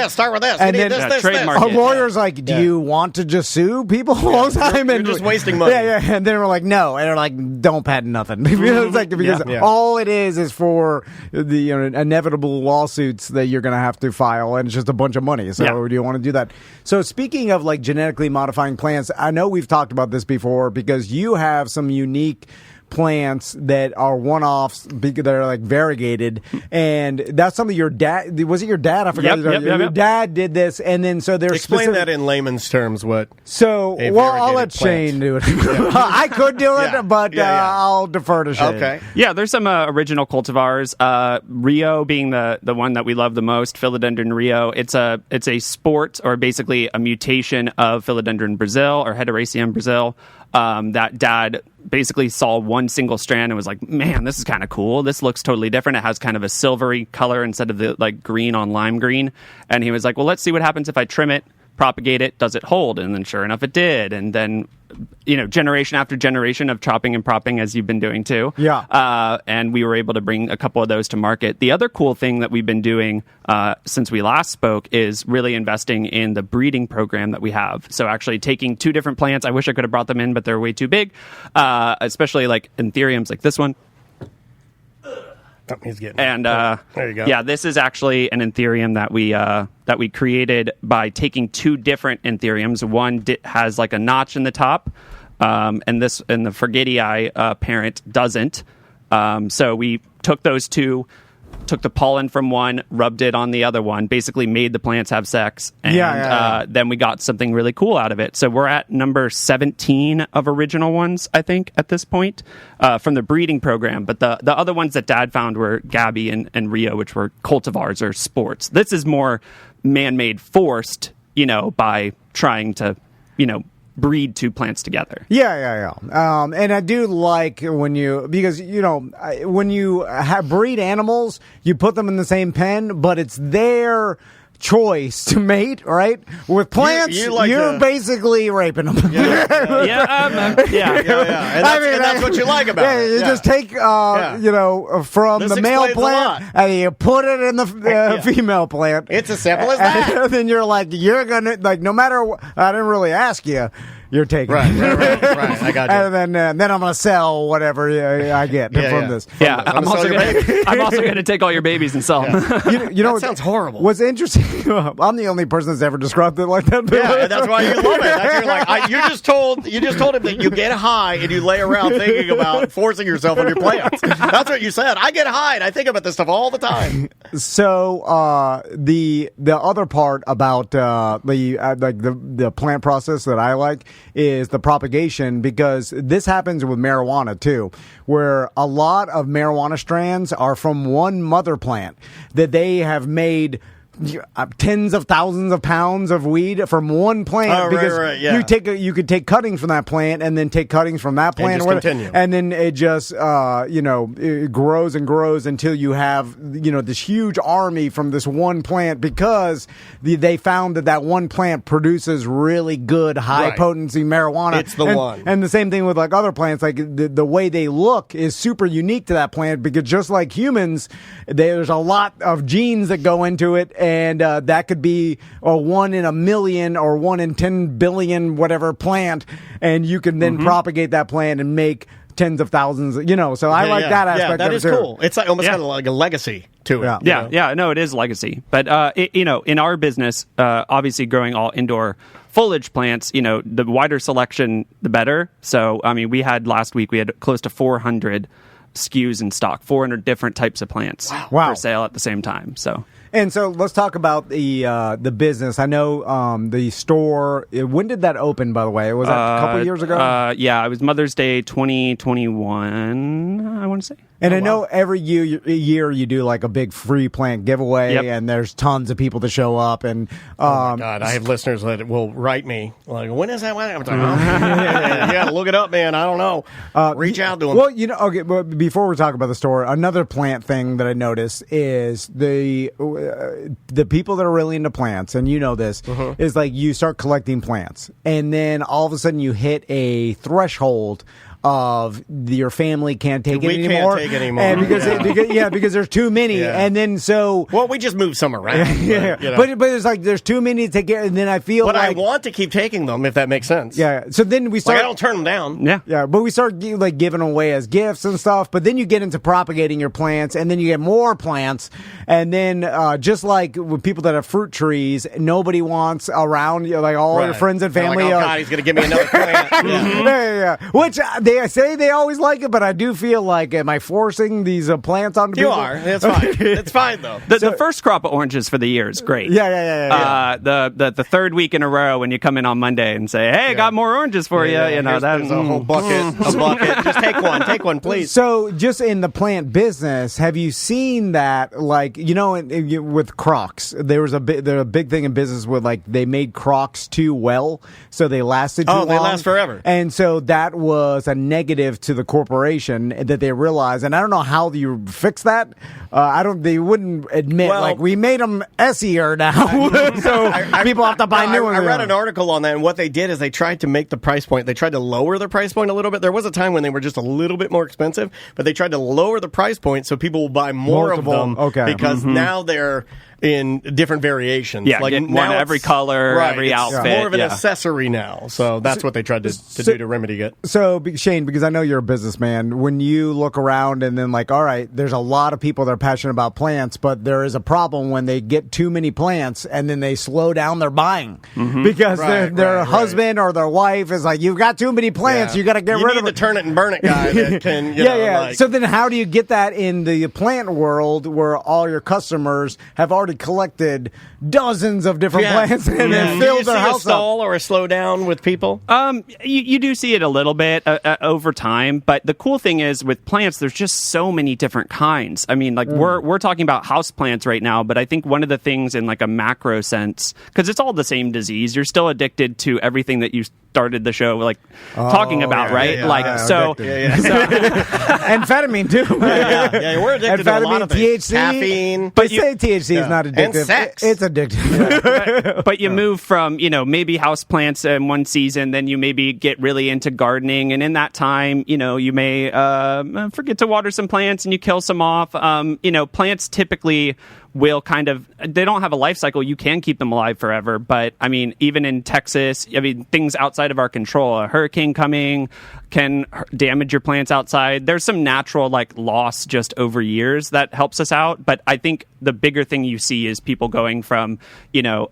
Start with this. And then this. A lawyer's like, "Do you want to just sue people all the time?" You're just wasting money. Yeah. And then we're like, "No," and they're like, "Don't patent nothing." It's like, because all it is for the inevitable lawsuits that you're going to have to file, and it's just a bunch of money. So do you want to do that? So speaking of like genetically modifying plants, I know we've talked about this before, because you have some unique plants that are one-offs, because they're like variegated, and that's something your dad, was it your dad? I forgot. Your dad did this, and then so there's explain that in layman's terms. I'll let Shane do it. I could do it, but I'll defer to Shane. Okay. Yeah, there's some original cultivars. Rio being the one that we love the most, Philodendron Rio. It's a sport, or basically a mutation of Philodendron Brazil or Hederaceum Brazil. That dad basically saw one single strand and was like, man, this is kind of cool. This looks totally different. It has kind of a silvery color instead of the like green on lime green. And he was like, well, let's see what happens if I trim it, propagate it. Does it hold? And then sure enough, it did. And then, generation after generation of chopping and propping, as you've been doing too. Yeah. And we were able to bring a couple of those to market. The other cool thing that we've been doing since we last spoke is really investing in the breeding program that we have. So actually taking two different plants. I wish I could have brought them in, but they're way too big, especially like anthuriums like this one. Oh, he's getting and there you go. Yeah, this is actually an anthurium that we created by taking two different anthuriums. One has like a notch in the top, and the Forgetii parent doesn't. So we took those two, took the pollen from one, rubbed it on the other one, basically made the plants have sex, and then we got something really cool out of it. So we're at number 17 of original ones, I think, at this point, from the breeding program. But the other ones that Dad found were Gabby and Rio, which were cultivars or sports. This is more man-made, forced, by trying to, breed two plants together. Yeah. And I do like when you breed animals, you put them in the same pen, but it's their choice to mate, right? With plants, you're basically raping them. Yeah. And that's what you like about it. You just take, from the male plant and you put it in the female plant. It's as simple as that. And then you're like, no matter what, I didn't really ask you. You're taking right. I got you. And then I'm going to sell whatever I get from this. Yeah, I'm also going to take all your babies and sell them. That sounds horrible. What's interesting, I'm the only person that's ever described it like that. Yeah, that's why you love it. You just told him that you get high and you lay around thinking about forcing yourself on your plants. That's what you said. I get high and I think about this stuff all the time. So the other part about the plant process that I like is the propagation, because this happens with marijuana too, where a lot of marijuana strands are from one mother plant that they have made tens of thousands of pounds of weed from one plant, because you could take cuttings from that plant and then take cuttings from that plant and just continue. And then it just it grows and grows until you have this huge army from this one plant, because they found that one plant produces really good high potency marijuana. It's the one. And the same thing with like other plants, like the way they look is super unique to that plant, because just like humans, there's a lot of genes that go into it. And that could be a 1 in a million or 1 in 10 billion whatever plant, and you can then propagate that plant and make tens of thousands. So I like that aspect. Yeah, that is cool. It's like almost kind of like a legacy to it. No, it is legacy. But in our business, obviously growing all indoor foliage plants, the wider selection, the better. So last week we had close to 400 SKUs in stock, 400 different types of plants for sale at the same time. And so let's talk about the business. I know the store. When did that open, by the way? Was that a couple of years ago? It was Mother's Day 2021, I want to say. And I know every year you do like a big free plant giveaway, and there's tons of people to show up. And oh my God, I have listeners that will write me like, "When is that?" I'm like, you got to look it up, man. I don't know. Reach out to them. Well, okay. But before we talk about the store, another plant thing that I noticed is the people that are really into plants, and this is like you start collecting plants, and then all of a sudden you hit a threshold of your family can't take it anymore. We can't take it anymore. And because there's too many. Yeah. And then we just move some around. But it's like there's too many to take care, and then I feel I want to keep taking them, if that makes sense. Yeah. So then we start. I don't turn them down. Yeah. Yeah. But we start like giving them away as gifts and stuff. But then you get into propagating your plants, and then you get more plants, and then just like with people that have fruit trees, nobody wants around like all your friends and family. Like, oh God, he's going to give me another plant. Yeah. Which they say they always like it, but I do feel like, am I forcing these plants onto people? You are. That's fine. It's fine though. The first crop of oranges for the year is great. Yeah. The third week in a row when you come in on Monday and say, "Hey, I got more oranges for you." That's a whole bucket. A bucket. Just take one, please. So, just in the plant business, have you seen that? Like, with Crocs, there was a big thing in business with like they made Crocs too well, so they lasted too long. They last forever. And so that was a negative to the corporation that they realized, and I don't know how you fix that. They wouldn't admit we made them S-ier now, so people have to buy new ones. I read an article on that, and what they did is they tried to make the price point. They tried to lower the price point a little bit. There was a time when they were just a little bit more expensive, but they tried to lower the price point so people will buy more of them. Okay, because now they're in different variations. Yeah, like one every color, every outfit. It's more of an accessory now. So that's what they tried to do to remedy it. So, Shane, because I know you're a businessman, when you look around and then like, all right, there's a lot of people that are passionate about plants, but there is a problem when they get too many plants and then they slow down their buying because their husband or their wife is like, you've got too many plants, you got to get rid of it. You need the turn it and burn it guy that can, So then how do you get that in the plant world where all your customers have already collected dozens of different plants and then filled their house a stall or a slow down with people? You do see it a little bit over time, but the cool thing is with plants, there's just so many different kinds. I mean, like we're talking about house plants right now, but I think one of the things in like a macro sense, because it's all the same disease, you're still addicted to everything that you started the show talking about, right? Amphetamine too. We're addicted to a lot of things. THC, caffeine. But you say THC is not addictive. And sex. It's addictive. But you move from maybe houseplants in one season, then you maybe get really into gardening, and in that time, you may forget to water some plants and you kill some off. Plants typically will they don't have a life cycle. You can keep them alive forever. But I mean, even in Texas, things outside of our control, a hurricane coming can damage your plants outside. There's some natural loss just over years that helps us out. But I think the bigger thing you see is people going from,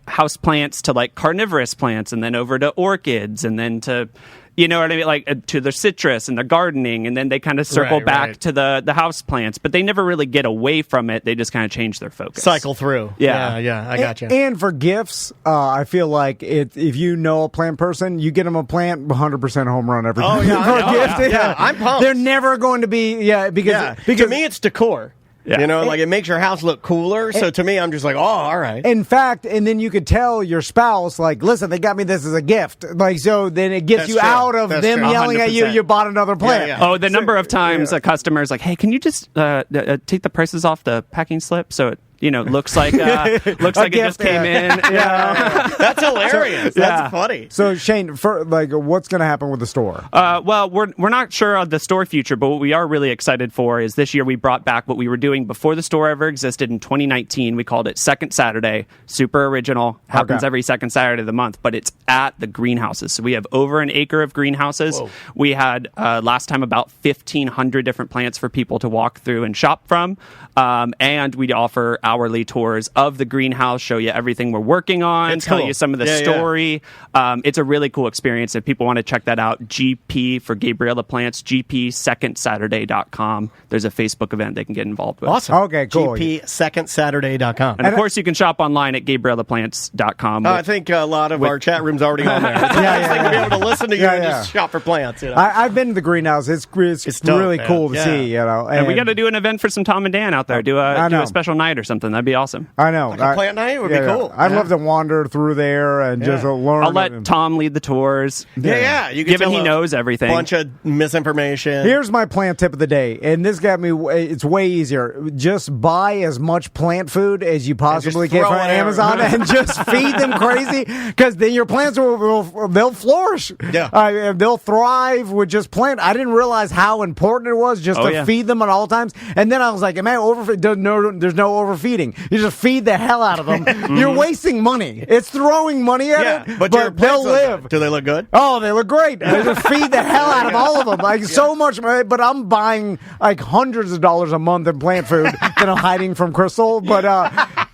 house plants to carnivorous plants, and then over to orchids, and then to, you know what I mean? To the citrus and the gardening, and then they kind of circle back to the house plants, but they never really get away from it. They just kind of change their focus. Cycle through. Yeah, I got you. And for gifts, I feel like if you know a plant person, you get them a plant, 100% home run every time. Oh, yeah. For a gift. Yeah, I'm pumped. They're never going to be, because to me, it's decor. Yeah. It makes your house look cooler. So to me, I'm just like, oh, all right. In fact, and then you could tell your spouse, listen, they got me this as a gift. So then it gets you out of them yelling at you, you bought another plant. Yeah. Oh, the number of times a customer's like, hey, can you just take the prices off the packing slip so it looks like it just came in. That's hilarious. That's funny. So Shane, what's going to happen with the store? Well, we're not sure of the store future, but what we are really excited for is this year we brought back what we were doing before the store ever existed in 2019. We called it Second Saturday. Super original. Happens every second Saturday of the month, but it's at the greenhouses. So we have over an acre of greenhouses. Whoa. We had last time about 1,500 different plants for people to walk through and shop from, and we offer hourly tours of the greenhouse, show you everything we're working on, tell you some of the story. It's a really cool experience. If people want to check that out, GP for Gabriella Plants, gpsecondsaturday.com. There's a Facebook event they can get involved with. Awesome. Okay, cool. gpsecondsaturday.com. And of course, you can shop online at gabriellaplants.com. I think a lot of our chat room's already on there. It's a nice thing to be able to listen to you and just shop for plants. I've been to the greenhouse. It's dope, really cool to see. And we got to do an event for some Tom and Dan out there. Do a special night or something. That'd be awesome. I know. A plant night would be cool. I'd love to wander through there and just learn. I'll let Tom lead the tours. Yeah. You can given he knows everything. Bunch of misinformation. Here's my plant tip of the day, and this got me. It's way easier. Just buy as much plant food as you possibly can from Amazon, and just feed them crazy, because then your plants they'll flourish. Yeah, they'll thrive with just plant. I didn't realize how important it was just to feed them at all times, and then I was like, "Man, there's no overfeeding. You just feed the hell out of them. You're wasting money. It's throwing money at it, but they'll live. Do they look good? Oh, they look great. I just feed the hell out of all of them. So much money, but I'm buying hundreds of dollars a month in plant food that I'm hiding from Crystal. But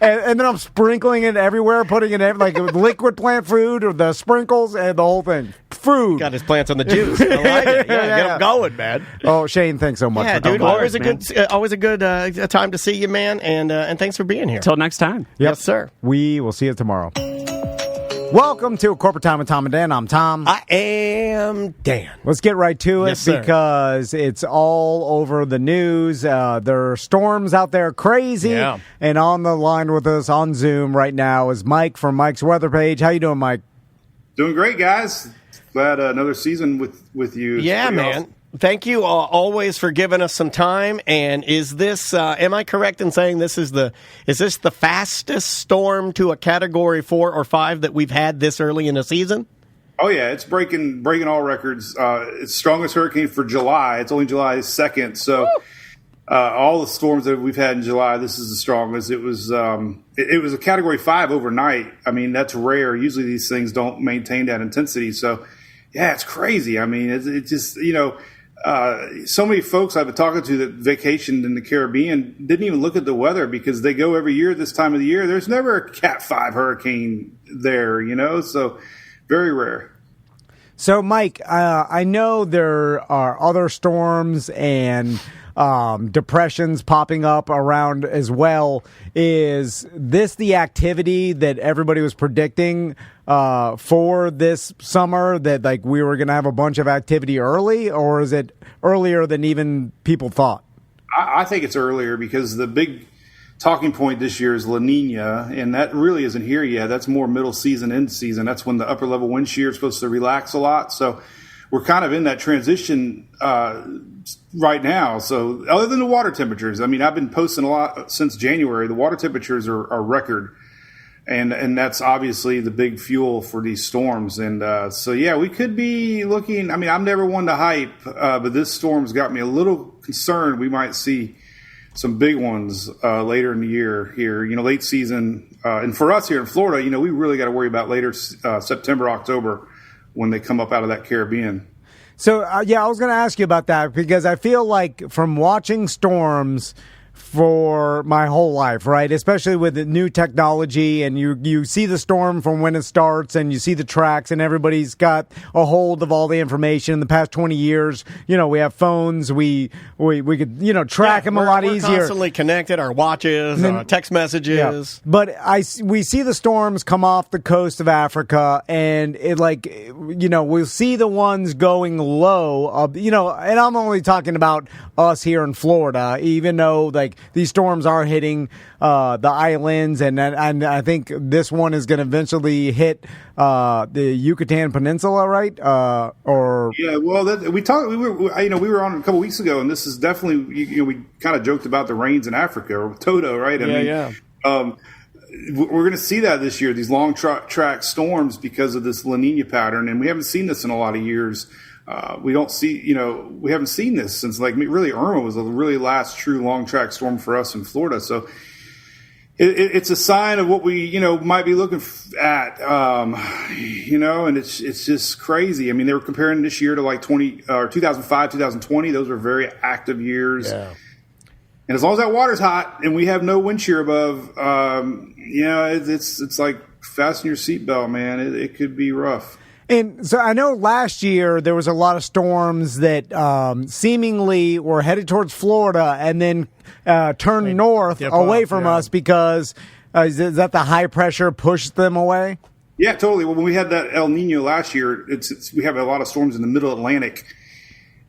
and then I'm sprinkling it everywhere, putting it in liquid plant food or the sprinkles and the whole thing. Food. Got his plants on the juice. I like it. Get them going, man. Oh, Shane, thanks so much. Yeah, dude. Always a good time to see you, man. And thanks for being here. Till next time. Yep. Yes, sir. We will see you tomorrow. Welcome to Corporate Time with Tom and Dan. I'm Tom. I am Dan. Let's get right to it, because it's all over the news. There are storms out there, crazy. Yeah. And on the line with us on Zoom right now is Mike from Mike's Weather Page. How you doing, Mike? Doing great, guys. Glad another season with you. Yeah, man. Awesome. Thank you always for giving us some time. And is this? Am I correct in saying this is the fastest storm to a Category 4 or 5 that we've had this early in the season? Oh yeah, it's breaking all records. It's strongest hurricane for July. It's only July 2nd, so all the storms that we've had in July, this is the strongest. It was a Category 5 overnight. I mean, that's rare. Usually these things don't maintain that intensity. So yeah, it's crazy. I mean, it's just so many folks I've been talking to that vacationed in the Caribbean didn't even look at the weather, because they go every year this time of the year. There's never a Cat 5 hurricane there, so very rare. So, Mike, I know there are other storms and depressions popping up around as well. Is this the activity that everybody was predicting for this summer, that we were going to have a bunch of activity early, or is it earlier than even people thought? I think it's earlier, because the big talking point this year is La Nina, and that really isn't here yet. That's more middle season, end season. That's when the upper level wind shear is supposed to relax a lot. So we're kind of in that transition right now. So other than the water temperatures, I mean, I've been posting a lot since January. The water temperatures are record. And that's obviously the big fuel for these storms. And so, yeah, we could be looking. I mean, I'm never one to hype, but this storm's got me a little concerned. We might see some big ones later in the year here, late season. And for us here in Florida, we really got to worry about later September, October when they come up out of that Caribbean. So, I was going to ask you about that because I feel like from watching storms for my whole life, right? Especially with the new technology, and you see the storm from when it starts, and you see the tracks, and everybody's got a hold of all the information. In the past 20 years, we have phones, we could track them a lot easier. We're constantly connected, our watches, text messages. Yeah. But we see the storms come off the coast of Africa, and it we'll see the ones going low, and I'm only talking about us here in Florida, even though these storms are hitting the islands, and I think this one is going to eventually hit the Yucatan Peninsula, right? Yeah, well, we were on a couple weeks ago, and this is definitely we kind of joked about the rains in Africa or with Toto, right? We're going to see that this year, these long track storms because of this La Nina pattern, and we haven't seen this in a lot of years. We haven't seen this since really Irma was the really last true long track storm for us in Florida. So it's a sign of what we, might be looking at, and it's just crazy. I mean, they were comparing this year to 2005, 2020. Those were very active years. Yeah. And as long as that water's hot and we have no wind shear above, it's like fasten your seatbelt, man. It could be rough. And so I know last year there was a lot of storms that seemingly were headed towards Florida and then turned north away from us because is that the high pressure pushed them away? Yeah, totally. Well, when we had that El Nino last year, we have a lot of storms in the middle Atlantic.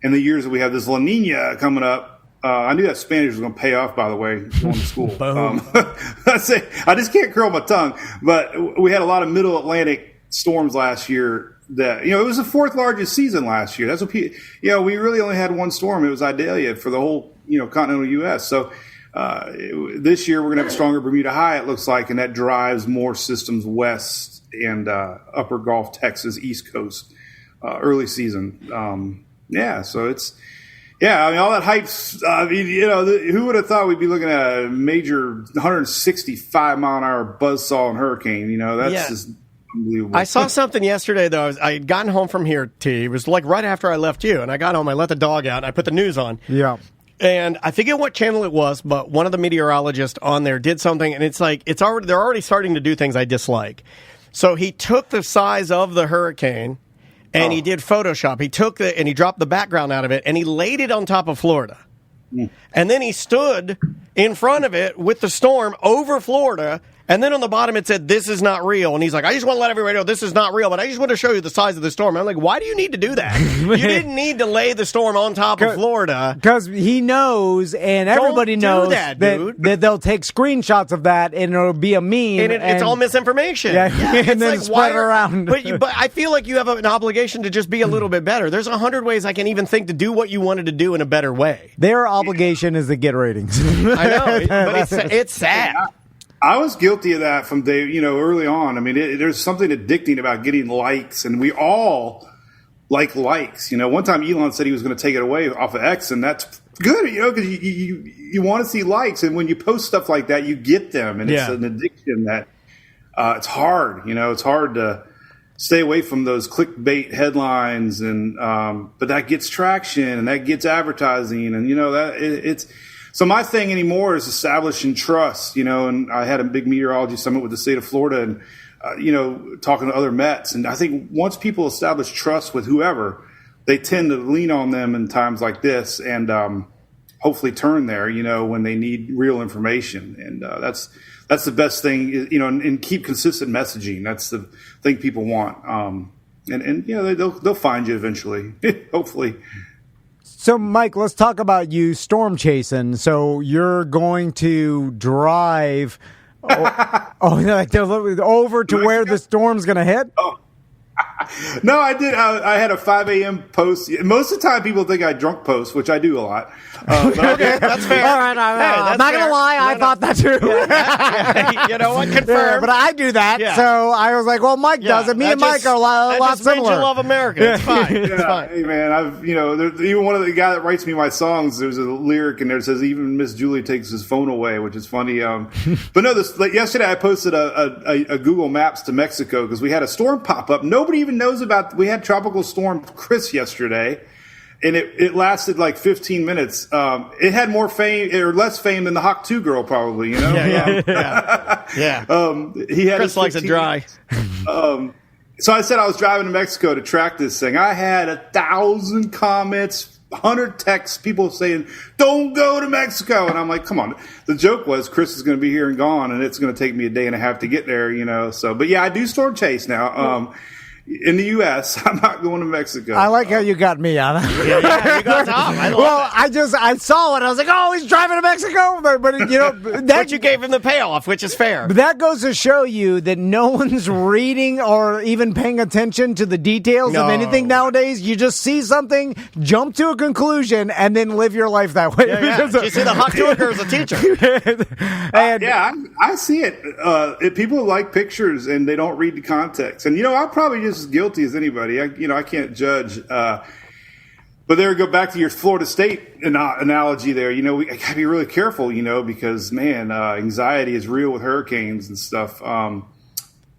And the years that we have this La Nina coming up, I knew that Spanish was going to pay off, by the way, going to school. I just can't curl my tongue. But we had a lot of middle Atlantic storms last year that, it was the fourth largest season last year. That's what we really only had one storm. It was Idalia for the whole, continental U.S. So this year we're going to have a stronger Bermuda high, it looks like, and that drives more systems west and upper Gulf, Texas, East Coast, early season. So it's, all that hype. Who would have thought we'd be looking at a major 165-mile-an-hour buzzsaw and hurricane? That's just unbelievable. I saw something yesterday, though. I had gotten home from here, T. It was right after I left you, and I got home. I let the dog out, and I put the news on. Yeah. And I forget what channel it was, but one of the meteorologists on there did something, and they're already starting to do things I dislike. So he took the size of the hurricane, and he did Photoshop. He took and he dropped the background out of it, and he laid it on top of Florida. And then he stood in front of it with the storm over Florida. And then on the bottom it said, "This is not real." And he's like, "I just want to let everybody know this is not real, but I just want to show you the size of the storm." And I'm like, why do you need to do that? You didn't need to lay the storm on top of Florida. Because he knows, and everybody knows that they'll take screenshots of that, and it'll be a meme. And it's all misinformation. Yeah, and then spread it around. But I feel like you have an obligation to just be a little bit better. There's 100 ways I can even think to do what you wanted to do in a better way. Their obligation is to get ratings. I know, but it's sad. I was guilty of that from day, early on. I mean, there's something addicting about getting likes, and we all like likes. One time Elon said he was going to take it away off of X, and that's good, because you want to see likes, and when you post stuff like that, you get them, and it's an addiction that it's hard. It's hard to stay away from those clickbait headlines, and but that gets traction, and that gets advertising, and it's. So my thing anymore is establishing trust, and I had a big meteorology summit with the state of Florida and, talking to other Mets. And I think once people establish trust with whoever, they tend to lean on them in times like this and hopefully turn there, when they need real information. And that's the best thing, and keep consistent messaging. That's the thing people want. And they'll find you eventually, hopefully. So, Mike, let's talk about you storm chasing. So you're going to drive over to where the storm's going to hit? Oh. No, I did. I had a 5 a.m. post. Most of the time, people think I drunk post, which I do a lot. Okay, that's fair. All right, I'm not going to lie. I thought that too. You know what? Confirm. Yeah, but I do that. Yeah. So I was like, well, Mike does it. Me and Mike are a lot similar. You love America. It's fine. It's fine. Hey, man, even one of the guy that writes me my songs, there's a lyric in there that says, even Miss Julie takes his phone away, which is funny. But no, yesterday I posted a Google Maps to Mexico because we had a storm pop up. Nobody even knows about. We had Tropical Storm Chris yesterday, and it lasted like 15 minutes. It had more fame or less fame than the Hawk 2 girl, probably. You know? Yeah. He had Chris likes it dry. So I said I was driving to Mexico to track this thing. I had 1,000 comments, 100 texts, people saying, "Don't go to Mexico," and I'm like, "Come on." The joke was Chris is going to be here and gone, and it's going to take me a day and a half to get there. You know. So, but yeah, I do storm chase now. In the U.S., I'm not going to Mexico. I like how you got me on it. Yeah, you got Tom. I saw it. I was like, oh, he's driving to Mexico. But you know, but you gave him the payoff, which is fair. But that goes to show you that no one's reading or even paying attention to the details of anything nowadays. You just see something, jump to a conclusion, and then live your life that way. Yeah. You see, the Hawk Tucker is a teacher. I see it. People like pictures, and they don't read the context. And, I'm probably just as guilty as anybody. I can't judge. But there, go back to your Florida State analogy there. We got to be really careful, because, man, anxiety is real with hurricanes and stuff.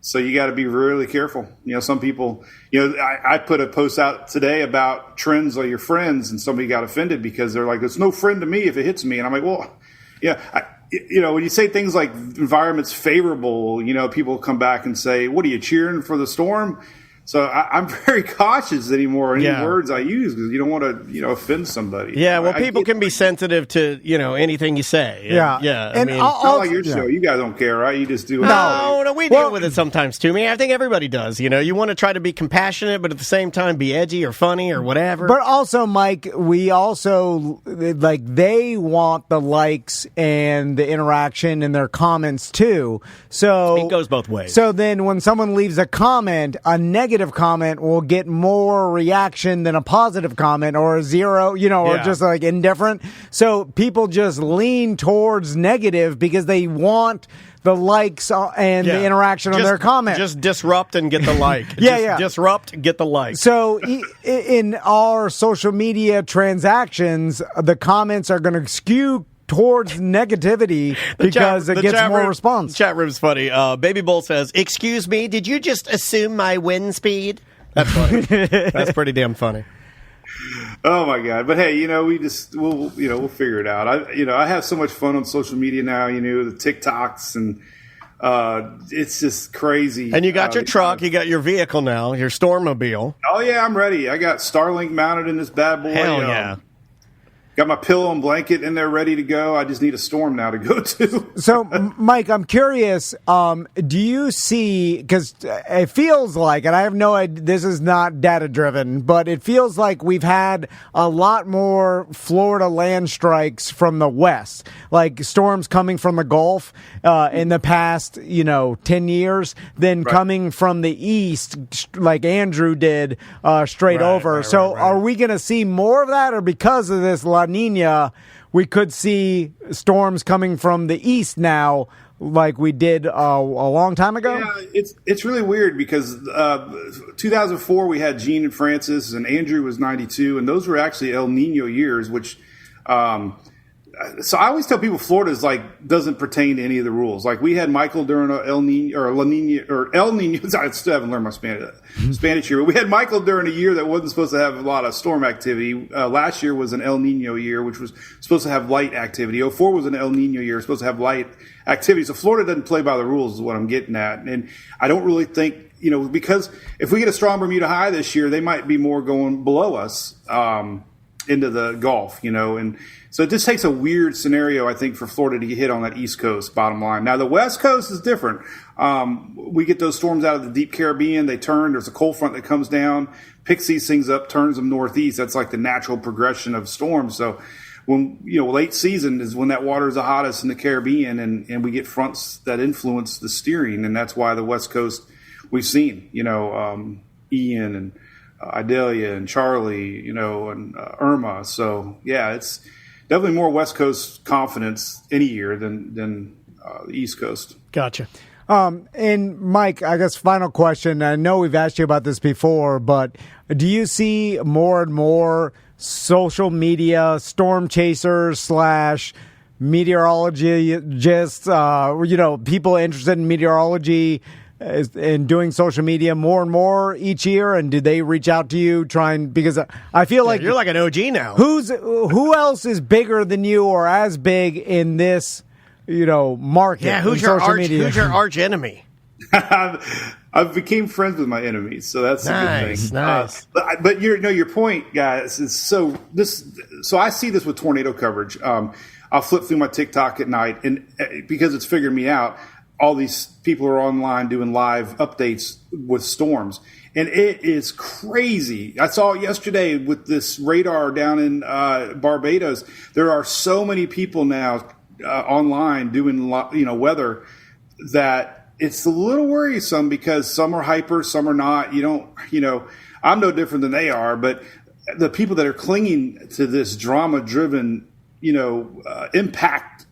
So you got to be really careful. Some people, I put a post out today about trends on your friends, and somebody got offended because they're like, "It's no friend to me if it hits me." And I'm like, well, yeah, when you say things like environment's favorable, people come back and say, "What are you cheering for the storm?" So I'm very cautious anymore in any words I use because you don't want to, offend somebody. Yeah, well, people can be sensitive to, anything you say. Yeah. And it's not like your show. You guys don't care, right? You just do it. No, we deal with it sometimes, too. I think everybody does. You want to try to be compassionate, but at the same time be edgy or funny or whatever. But also, Mike, we also, they want the likes and the interaction and their comments, too. So it goes both ways. So then when someone leaves a comment, a negative comment will get more reaction than a positive comment or a zero, or just like indifferent. So people just lean towards negative because they want the likes and the interaction on their comment. Just disrupt and get the like. Disrupt, get the like. So in our social media transactions, the comments are going to skew towards negativity because it gets more response. Chat room's funny. Baby Bull says, "Excuse me, did you just assume my wind speed?" That's funny. That's pretty damn funny. Oh my God! But hey, we'll figure it out. I have so much fun on social media now. The TikToks and it's just crazy. And you got your truck, you got your vehicle now, your Stormmobile. Oh yeah, I'm ready. I got Starlink mounted in this bad boy. Hell yeah. Got my pillow and blanket in there ready to go. I just need a storm now to go to. So, Mike, I'm curious, do you see, because it feels like, and I have no idea, this is not data-driven, but it feels like we've had a lot more Florida land strikes from the west, like storms coming from the Gulf in the past, 10 years, than coming from the east, like Andrew did, straight over. Right. Are we going to see more of that, or because of this La Nina, we could see storms coming from the east now, like we did a long time ago? Yeah, it's really weird because 2004 we had Gene and Francis, and Andrew was 92, and those were actually El Nino years, which. So I always tell people Florida doesn't pertain to any of the rules. Like we had Michael during El Nino or La Nina or El Nino. I still haven't learned my Spanish here. But we had Michael during a year that wasn't supposed to have a lot of storm activity. Last year was an El Nino year, which was supposed to have light activity. 2004 was an El Nino year, supposed to have light activity. So Florida doesn't play by the rules, is what I'm getting at. And I don't really think, because if we get a strong Bermuda high this year, they might be more going below us. into the Gulf, and so it just takes a weird scenario, I think, for Florida to get hit on that East Coast, bottom line. Now, the West Coast is different. We get those storms out of the deep Caribbean. They turn. There's a cold front that comes down, picks these things up, turns them northeast. That's like the natural progression of storms. So when, late season is when that water is the hottest in the Caribbean, and we get fronts that influence the steering. And that's why the West Coast we've seen, Ian and Idalia and Charlie, and Irma. So, yeah, it's definitely more West Coast confidence any year than the East Coast. Gotcha. And Mike, I guess final question. I know we've asked you about this before, but do you see more and more social media storm chasers / meteorologists, people interested in meteorology and doing social media more and more each year? And do they reach out to you because I feel like you're like an OG now. Who else is bigger than you or as big in this, market? Yeah, who's your arch enemy? I've became friends with my enemies, so that's a good thing. Nice. But your point, guys, is so I see this with tornado coverage. I'll flip through my TikTok at night, and because it's figured me out, all these people are online doing live updates with storms. And it is crazy. I saw it yesterday with this radar down in Barbados. There are so many people now online doing weather that it's a little worrisome, because some are hyper, some are not. I'm no different than they are, but the people that are clinging to this drama-driven, impact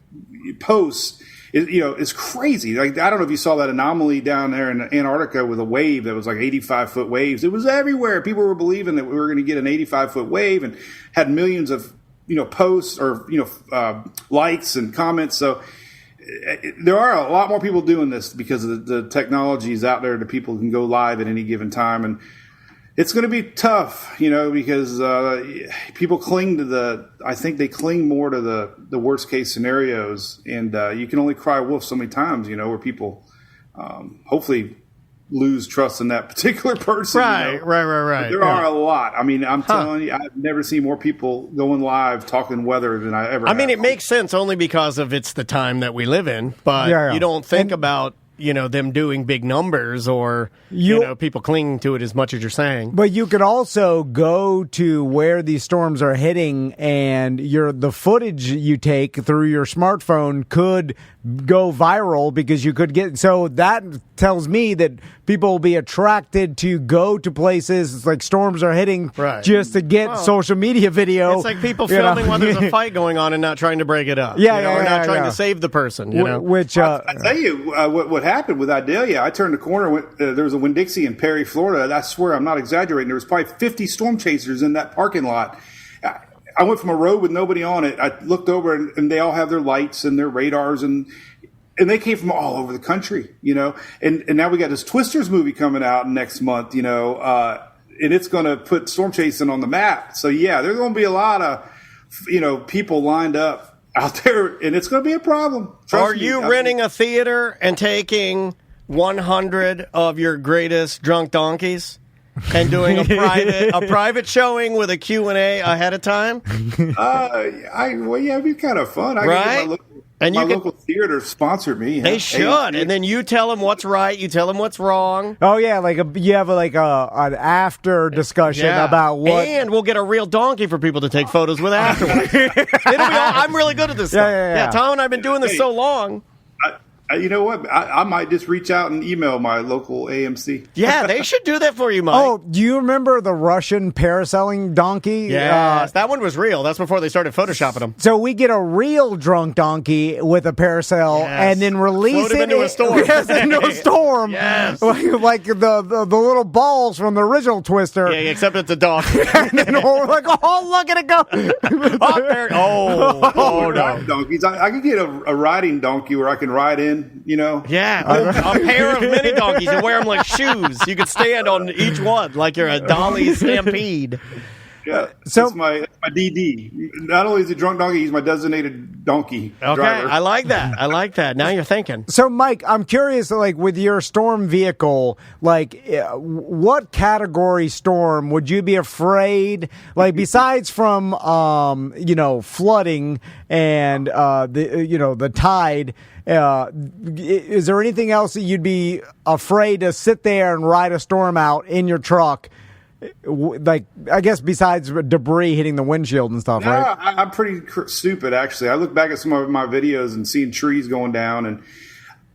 posts, it's crazy. Like, I don't know if you saw that anomaly down there in Antarctica with a wave that was like 85-foot waves. It was everywhere. People were believing that we were going to get an 85-foot wave, and had millions of posts or likes and comments. So there are a lot more people doing this because of the technology is out there that people can go live at any given time, and it's going to be tough, because people cling to I think they cling more to the worst case scenarios, and you can only cry wolf so many times, where people hopefully lose trust in that particular person. Right. There are a lot. I mean, I'm telling you, I've never seen more people going live talking weather than I ever have. It makes sense only because of it's the time that we live in, but you don't think about them doing big numbers or, people clinging to it as much as you're saying. But you could also go to where these storms are hitting, and the footage you take through your smartphone could go viral, because you could get, so that tells me that people will be attracted to go to places. It's like storms are hitting just to get social media video. It's like people filming while there's a fight going on and not trying to break it up. Or not trying to save the person. Which I tell you what happened with Idalia. I turned the corner. There was a Winn-Dixie in Perry, Florida. I swear I'm not exaggerating. There was probably 50 storm chasers in that parking lot. I went from a road with nobody on it. I looked over, and they all have their lights and their radars, and they came from all over the country, And now we got this Twisters movie coming out next month, and it's going to put storm chasing on the map. So there's going to be a lot of people lined up out there, and it's going to be a problem. Are you renting a theater and taking 100 of your greatest drunk donkeys and doing a private showing with a Q&A ahead of time? It'd be kind of fun. I get my local theater sponsored me. They should, and then you tell them what's right. You tell them what's wrong. Oh yeah, you have an after discussion about what, and we'll get a real donkey for people to take photos with afterwards. I'm really good at this stuff. Yeah, Tom and I've been doing this so long. You know what? I might just reach out and email my local AMC. Yeah, they should do that for you, Mike. Oh, do you remember the Russian parasailing donkey? Yes, that one was real. That's before they started photoshopping them. So we get a real drunk donkey with a parasail and then release it into a storm. Into a storm. Yes. Like the little balls from the original Twister. Yeah, except it's a donkey. And then we're like, oh, look at it go. No. Donkeys. I could get a riding donkey where I can ride in. Yeah, a pair of mini donkeys and wear them like shoes. You could stand on each one like you're a Dolly Stampede. Yeah, So it's my DD. Not only is he drunk donkey, he's my designated donkey driver. I like that. I like that. Now you're thinking. So, Mike, I'm curious, like, with your storm vehicle, like, what category storm would you be afraid, like, besides from, flooding and, the tide, is there anything else that you'd be afraid to sit there and ride a storm out in your truck? Like, I guess besides debris hitting the windshield and stuff, right? I'm pretty stupid, actually. I look back at some of my videos and seeing trees going down, and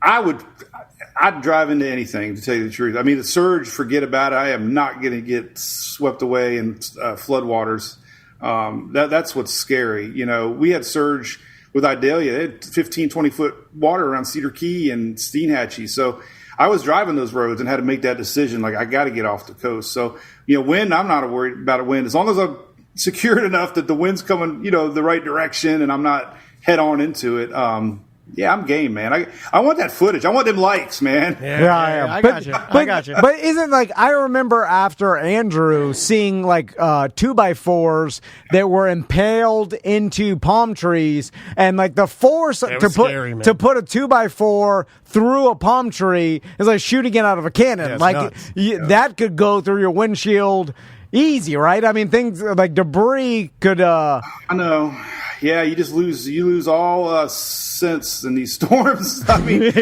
I'd drive into anything, to tell you the truth. I mean, the surge, forget about it. I am not going to get swept away in floodwaters. That's what's scary. We had surge with Idalia. It had 15, 20-foot water around Cedar Key and Steinhatchee. So I was driving those roads and had to make that decision. Like, I got to get off the coast. So, wind, I'm not worried about a wind. As long as I'm secured enough that the wind's coming, the right direction and I'm not head on into it. I'm game, man. I want that footage. I want them likes, man. Yeah. I got you. But isn't, like, I remember after Andrew seeing, like, 2x4s that were impaled into palm trees, and, like, the force to put a 2x4 through a palm tree is like shooting it out of a cannon. Yeah, that could go through your windshield easy, right? I mean, things like debris could. I know. Yeah, you lose all sense in these storms. I mean,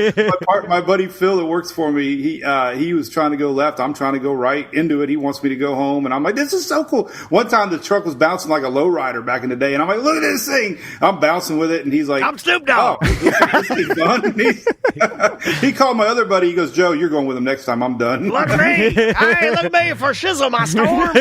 my buddy Phil that works for me, he was trying to go left. I'm trying to go right into it. He wants me to go home, and I'm like, this is so cool. One time the truck was bouncing like a lowrider back in the day, and I'm like, look at this thing. I'm bouncing with it, and he's like, I'm Snoop Dogg. Oh, this is fun. He called my other buddy. He goes, Joe, you're going with him next time. I'm done. Look at me. Hey, look at me for shizzle my storm.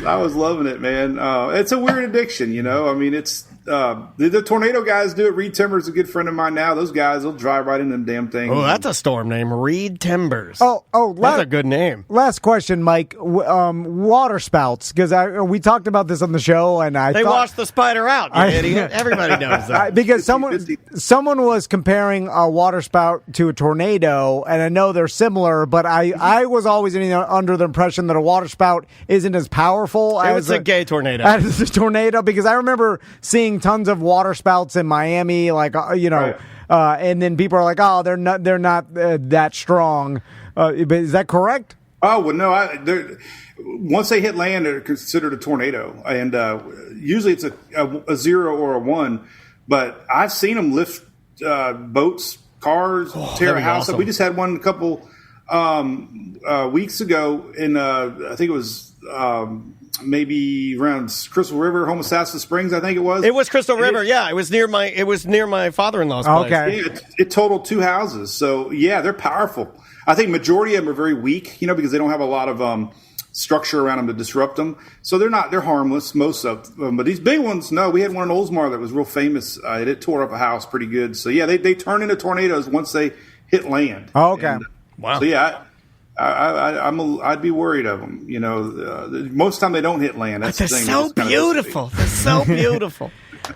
I was loving it, man. It's a weird addiction, I mean, it's the tornado guys do it. Reed Timber's a good friend of mine now. Those guys will drive right into them damn things. Oh, that's a storm name, Reed Timbers. That's a good name. Last question, Mike. Water spouts, because we talked about this on the show, and they washed the spider out. You idiot! Everybody knows that. Because someone was comparing a water spout to a tornado, and I know they're similar, but I was always under the impression that a water spout isn't as powerful as a gay tornado. As a tornado, because I remember seeing tons of water spouts in Miami, like Right. And then people are like, oh, they're not that strong. But is that correct? Oh well, no. Once they hit land, they're considered a tornado, and usually it's a 0 or a 1. But I've seen them lift boats, cars, tear a house up. We just had one a couple weeks ago in I think it was. Maybe around Crystal River, Homosassa Springs, I think it was. It was Crystal River, yeah. It was near my father-in-law's place. Okay. Yeah, it totaled 2 houses. So, yeah, they're powerful. I think majority of them are very weak, because they don't have a lot of structure around them to disrupt them. So they're harmless, most of them. But these big ones, no. We had one in Oldsmar that was real famous. It tore up a house pretty good. So, yeah, they turn into tornadoes once they hit land. Oh, okay. And, wow. So, yeah, I'd be worried of them. Most of the time they don't hit land. That's the thing. So beautiful. They're so beautiful.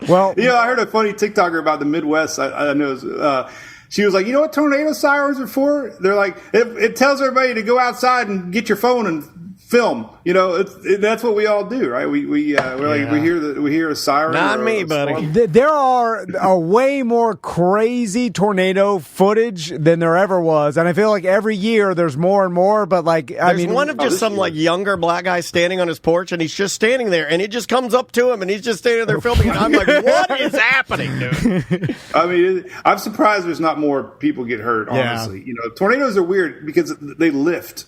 Well, I heard a funny TikToker about the Midwest. I know. She was like, you know what tornado sirens are for? They're like, it tells everybody to go outside and get your phone and film. That's what we all do, right? We hear a siren. Not me, buddy. There are a way more crazy tornado footage than there ever was, and I feel like every year there's more and more. But there's one of just some younger black guy standing on his porch, and he's just standing there, and it just comes up to him, and he's just standing there filming, and I'm like, what is happening, dude? I mean, I'm surprised there's not more people get hurt. Honestly, tornadoes are weird because they lift.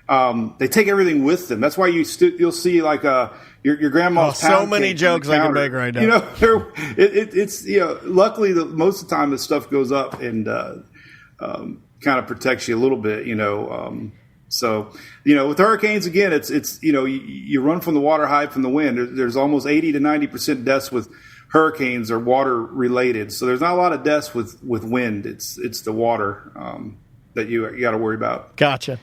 They take everything with them. That's why you'll see like your grandma's pound so many cake jokes I can make right now. It's luckily most of the time this stuff goes up and kind of protects you a little bit. So with hurricanes again, it's you run from the water, hide from the wind. There's almost 80 to 90% deaths with hurricanes are water related. So there's not a lot of deaths with wind. It's the water that you got to worry about. Gotcha.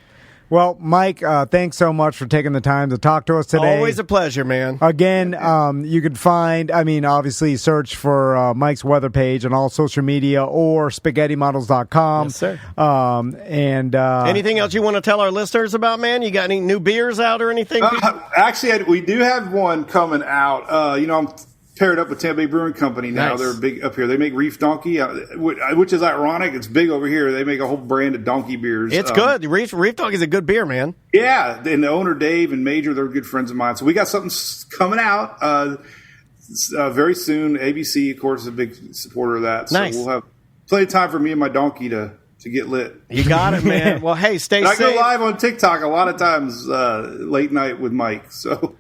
Well, Mike, thanks so much for taking the time to talk to us today. Always a pleasure, man. Again, you could find, obviously search for Mike's weather page on all social media or spaghettymodels.com. Yes, sir. And anything else you want to tell our listeners about, man? You got any new beers out or anything? Actually, we do have one coming out. I'm paired up with Tampa Bay Brewing Company now. Nice. They're big up here. They make Reef Donkey, which is ironic. It's big over here. They make a whole brand of donkey beers. It's good. Reef Donkey is a good beer, man. Yeah, and the owner, Dave, and Major, they're good friends of mine. So we got something coming out very soon. ABC, of course, is a big supporter of that. So nice. We'll have plenty of time for me and my donkey to get lit. You got it, man. Well, hey, stay safe. I go live on TikTok a lot of times late night with Mike. So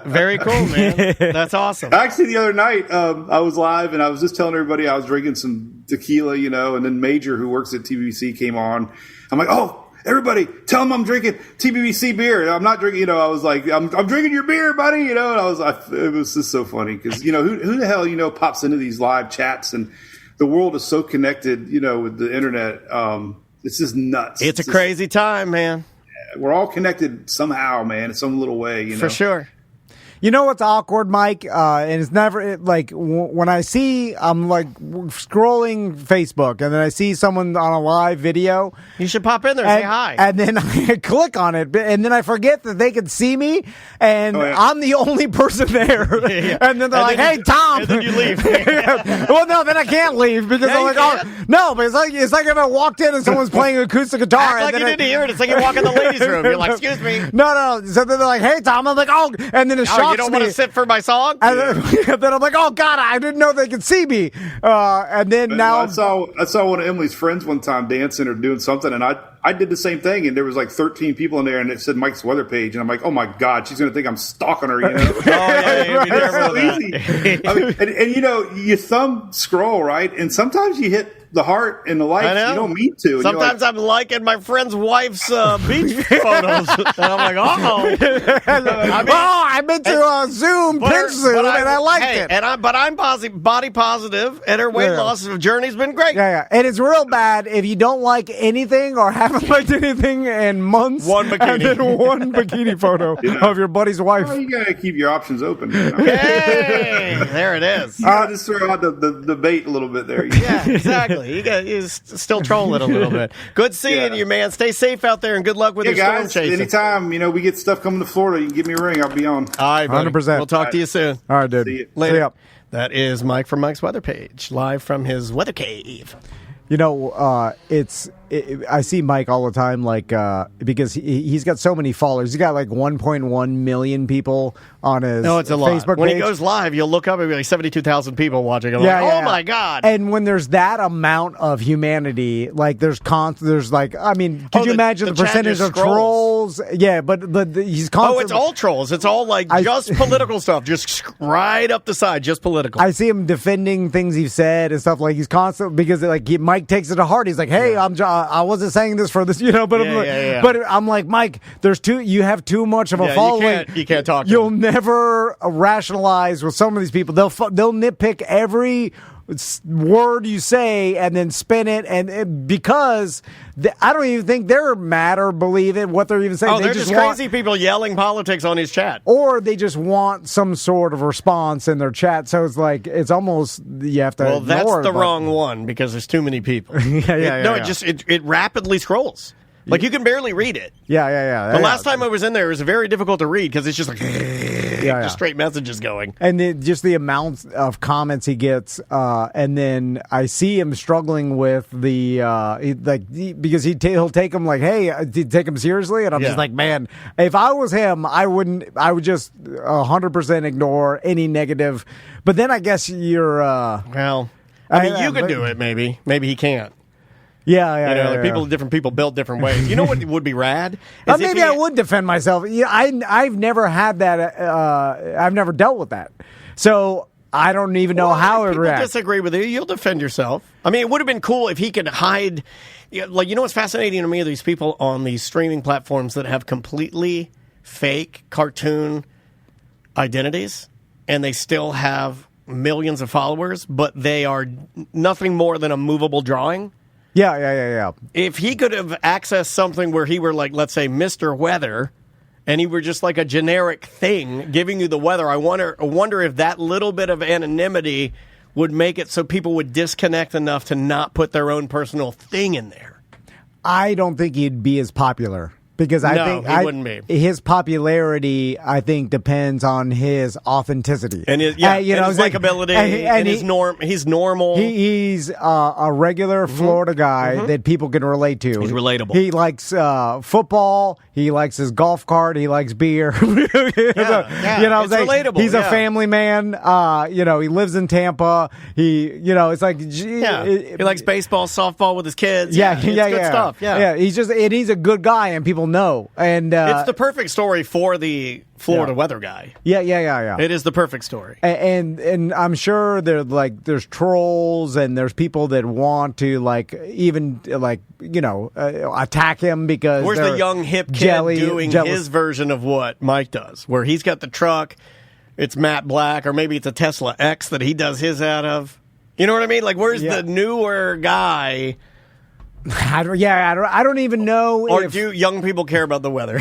very cool, man. That's awesome. Actually, the other night I was live and I was just telling everybody I was drinking some tequila, and then Major, who works at TBBC, came on. I'm like, oh, everybody, tell him I'm drinking TBBC beer. I'm not drinking, I was like, I'm drinking your beer, buddy, and it was just so funny because, who the hell, pops into these live chats, and the world is so connected, with the internet. It's just nuts. It's a crazy time, man. We're all connected somehow, man, in some little way. For sure. You know what's awkward, Mike? And it's never when I see, I'm like scrolling Facebook and then I see someone on a live video. You should pop in there and say hi. And then I click on it and then I forget that they can see me and I'm the only person there. Yeah. And then they're like, hey, Tom. And then you leave. Well, no, then I can't leave because I'm like, oh, no, but it's like if I walked in and someone's playing acoustic guitar. Act like you didn't hear it. It's like you walk in the ladies' room. You're like, excuse me. No. So then they're like, hey, Tom. I'm like, oh, and then it shocks me. You don't want to sit for my song? And then I'm like, oh, God, I didn't know they could see me. And then now I saw one of Emily's friends one time dancing or doing something, and I did the same thing, and there was like 13 people in there, and it said Mike's weather page, and I'm like, oh my God, she's going to think I'm stalking her. Oh, yeah, be careful so easy. And you thumb scroll, right? And sometimes you hit the heart and the likes. You don't mean to. Sometimes I'm liking my friend's wife's beach photos, and I'm like, I meant to Zoom pinch Zoom, and I liked it. But I'm body positive, and her weight loss journey's been great. Yeah. And it's real bad if you don't like anything or haven't liked anything in months. One bikini. And then one bikini photo of your buddy's wife. Well, you got to keep your options open. Hey, there it is. You got to just throw out the bait a little bit there. Yeah, exactly. You still troll it a little bit. Good seeing you, man. Stay safe out there, and good luck with your storm chasing. Anytime we get stuff coming to Florida, you can give me a ring. I'll be on. All right, buddy. 100%. We'll talk to you soon. All right, dude. See you. Later. See ya. That is Mike from Mike's Weather Page, live from his weather cave. I see Mike all the time, because he's got so many followers. He's got like 1.1 million people on his it's a lot. Facebook when page. He goes live, you'll look up and be like 72,000 people watching. I'm my God. And when there's that amount of humanity, like could you imagine the percentage of trolls? Yeah, but he's constantly... Oh, it's all trolls. It's all just political stuff. Just right up the side, just political. I see him defending things he's said and stuff. Like he's constant because Mike takes it to heart. He's like, hey, I wasn't saying this for this, but I'm like, Mike, you have too much of a following. You can't talk to You'll them. never rationalize with some of these people. They'll nitpick every word you say and then spin it, because I don't even think they're mad or believe it what they're even saying. They're just crazy people yelling politics on his chat, or they just want some sort of response in their chat. So it's like it's almost you have to. Well, that's the wrong one because there's too many people. It rapidly scrolls. Like, you can barely read it. Yeah. The last time I was in there, it was very difficult to read because it's just like just straight messages going. And just the amount of comments he gets, and then I see him struggling with because he'll take them like, hey, he'd take him seriously, and I'm just like, man, if I was him, I would just 100% ignore any negative. But then I guess you're... you could do it, maybe. Maybe he can't. Yeah. Different people build different ways. You know what would be rad? Maybe I would defend myself. I've never had that. I've never dealt with that, so I don't even know how it reacts. Disagree with you. You'll defend yourself. I mean, it would have been cool if he could hide. What's fascinating to me are these people on these streaming platforms that have completely fake cartoon identities, and they still have millions of followers, but they are nothing more than a movable drawing. Yeah. If he could have accessed something where he were like, let's say, Mr. Weather, and he were just like a generic thing giving you the weather, I wonder if that little bit of anonymity would make it so people would disconnect enough to not put their own personal thing in there. I don't think he'd be as popular. Because I think he wouldn't be. His popularity, I think, depends on his authenticity and his, and his likability and his he's normal. He's a regular Florida guy that people can relate to. He's relatable. He likes football. He likes his golf cart. He likes beer. It's relatable. He's a family man. He lives in Tampa. It's like he likes baseball, softball with his kids. Good stuff. He's a good guy, and people know, and it's the perfect story for the Florida weather guy. Yeah. It is the perfect story, and I'm sure there's trolls and there's people that want to attack him because where's the young hip kid doing his version of what Mike does, where he's got the truck, it's matte black, or maybe it's a Tesla X that he does his out of. You know what I mean? Like, where's the newer guy? I don't even know. Or do young people care about the weather?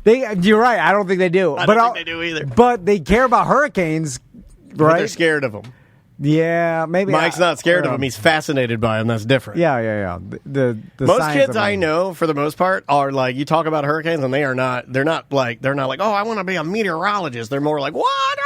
You're right. I don't think they do. I don't think they do either. But they care about hurricanes, right? But they're scared of them. Yeah, maybe. Mike's not scared of them. He's fascinated by them. That's different. Yeah. The most kids I know, for the most part, are like, you talk about hurricanes, and they're not like, oh, I want to be a meteorologist. They're more like, what?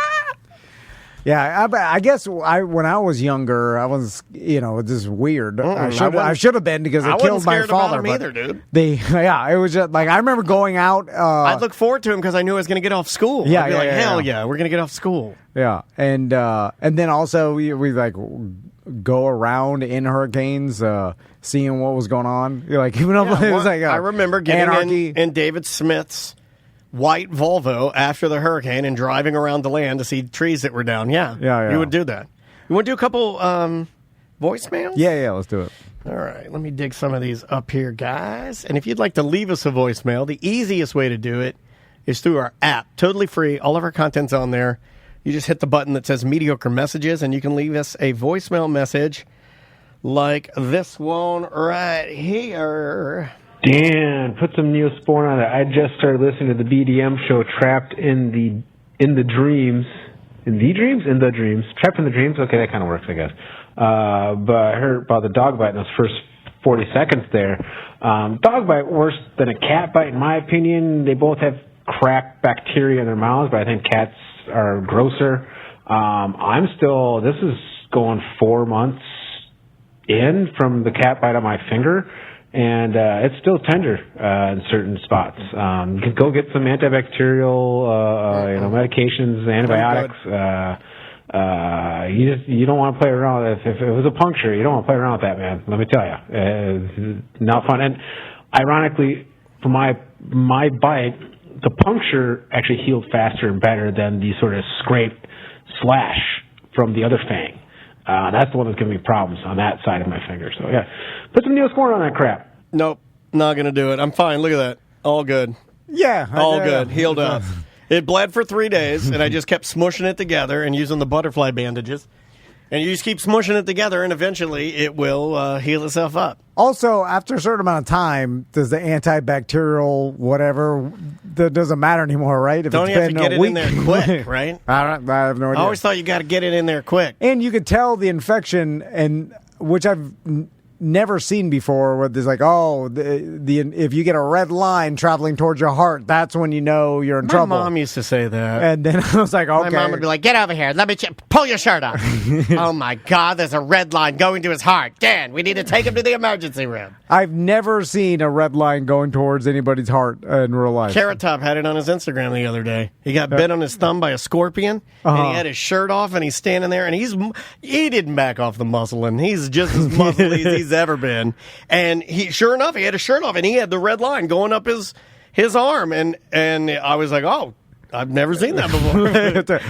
Yeah, I guess when I was younger, I was, this is weird. I should have been because they killed my father. About him either, dude. It was just like I remember going out. I'd look forward to him because I knew I was going to get off school. Yeah, I'd be hell yeah, we're going to get off school. Yeah, and then also we like go around in hurricanes, seeing what was going on. You're like, even though it was like I remember getting in David Smith's white Volvo after the hurricane and driving around the land to see trees that were down. Yeah. You would do that. You want to do a couple voicemails? Yeah, let's do it. All right, let me dig some of these up here, guys. And if you'd like to leave us a voicemail, the easiest way to do it is through our app. Totally free. All of our content's on there. You just hit the button that says Mediocre Messages, and you can leave us a voicemail message like this one right here. Dan, put some Neosporin on it. I just started listening to the BDM show, Trapped in the Dreams. Trapped in the Dreams? Okay, that kind of works, I guess. But I heard about the dog bite in those first 40 seconds there. Dog bite worse than a cat bite, in my opinion. They both have crap bacteria in their mouths, but I think cats are grosser. This is going 4 months in from the cat bite on my finger. And it's still tender in certain spots. You can go get some antibacterial, medications, antibiotics. You don't want to play around. If it was a puncture, you don't want to play around with that, man. Let me tell you, not fun. And ironically, for my bite, the puncture actually healed faster and better than the sort of scrape slash from the other fang. That's the one that's giving me problems on that side of my finger. So, yeah. Put some Neosporin on that crap. Nope. Not going to do it. I'm fine. Look at that. All good. Yeah. All good. Healed up. It bled for 3 days, and I just kept smushing it together and using the butterfly bandages. And you just keep smushing it together, and eventually it will heal itself up. Also, after a certain amount of time, does the antibacterial whatever, that doesn't matter anymore, right? Don't you have to get it in there quick, right? I have no idea. I always thought you got to get it in there quick. And you could tell the infection, and which I've never seen before, where there's like, if you get a red line traveling towards your heart, that's when you know you're in trouble. My mom used to say that. And then I was like, okay. My mom would be like, get over here. Let me pull your shirt off. Oh, my God, there's a red line going to his heart. Dan, we need to take him to the emergency room. I've never seen a red line going towards anybody's heart in real life. Carrot Top had it on his Instagram the other day. He got bit on his thumb by a scorpion, and he had his shirt off, and he's standing there, and he didn't back off the muscle, and he's just as muscly as he's ever been. And sure enough, he had his shirt off, and he had the red line going up his arm, and I was like, oh, I've never seen that before.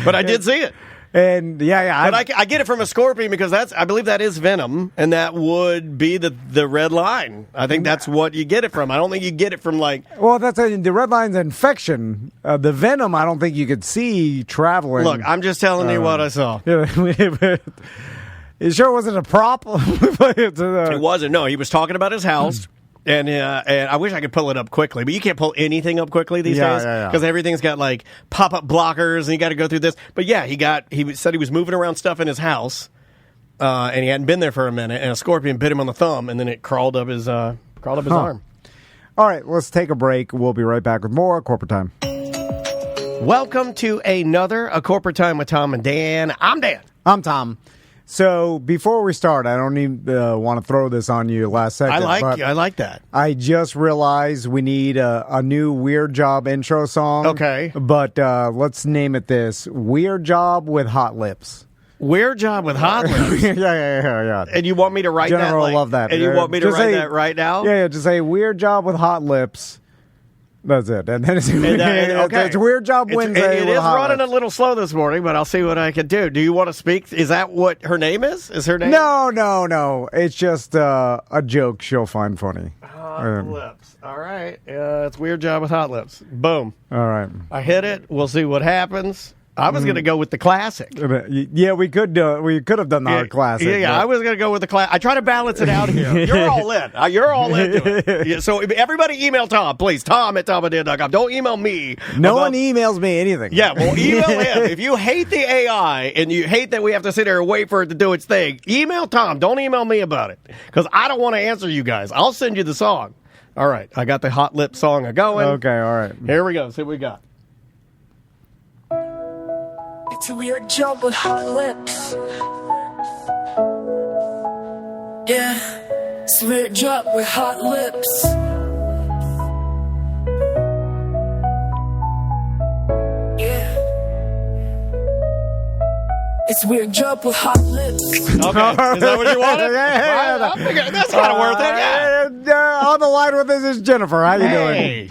But I did see it. And but I get it from a scorpion because I believe that is venom, and that would be the red line. I think that's what you get it from. I don't think you get it from the red line's infection. The venom, I don't think you could see traveling. Look, I'm just telling you what I saw. You sure it wasn't a prop? It wasn't. No, he was talking about his house. And I wish I could pull it up quickly, but you can't pull anything up quickly these days because everything's got like pop-up blockers and you got to go through this. But yeah, he said he was moving around stuff in his house, and he hadn't been there for a minute, and a scorpion bit him on the thumb, and then it crawled up his arm. All right, let's take a break. We'll be right back with more Corporate Time. Welcome to another A Corporate Time with Tom and Dan. I'm Dan. I'm Tom. So before we start, I don't even want to throw this on you last second. I like that. I just realized we need a new Weird Job intro song. Okay. But let's name it this. Weird Job with Hot Lips. Weird Job with Hot Lips? Yeah. And you want me to write that? General will love that. And you want me to write that right now? Yeah, just say Weird Job with Hot Lips. That's it. And then it's a Weird Job Wednesday. It is running a little slow this morning, but I'll see what I can do. Do you want to speak? Is that what her name is? Is her name? No. It's just a joke she'll find funny. Hot Lips. All right. It's Weird Job with Hot Lips. Boom. All right. I hit it. We'll see what happens. I was going to go with the classic. Yeah, we could have done the hard classic. Yeah, I was going to go with the classic. I try to balance it out here. You're all in. You're all into it. Yeah, so everybody email Tom, please. Tom@tomandan.com. Don't email me. No one emails me anything. Yeah, well, email him. If you hate the AI and you hate that we have to sit here and wait for it to do its thing, email Tom. Don't email me about it because I don't want to answer you guys. I'll send you the song. All right, I got the Hot Lip song going. Okay, all right. Here we go. See what we got. It's a weird job with hot lips. Yeah, it's a weird job with hot lips. Yeah, it's a weird job with hot lips. Okay, is that what you wanted? Yeah. That's kind of worth it. Yeah. On the line with us is Jennifer. How you doing?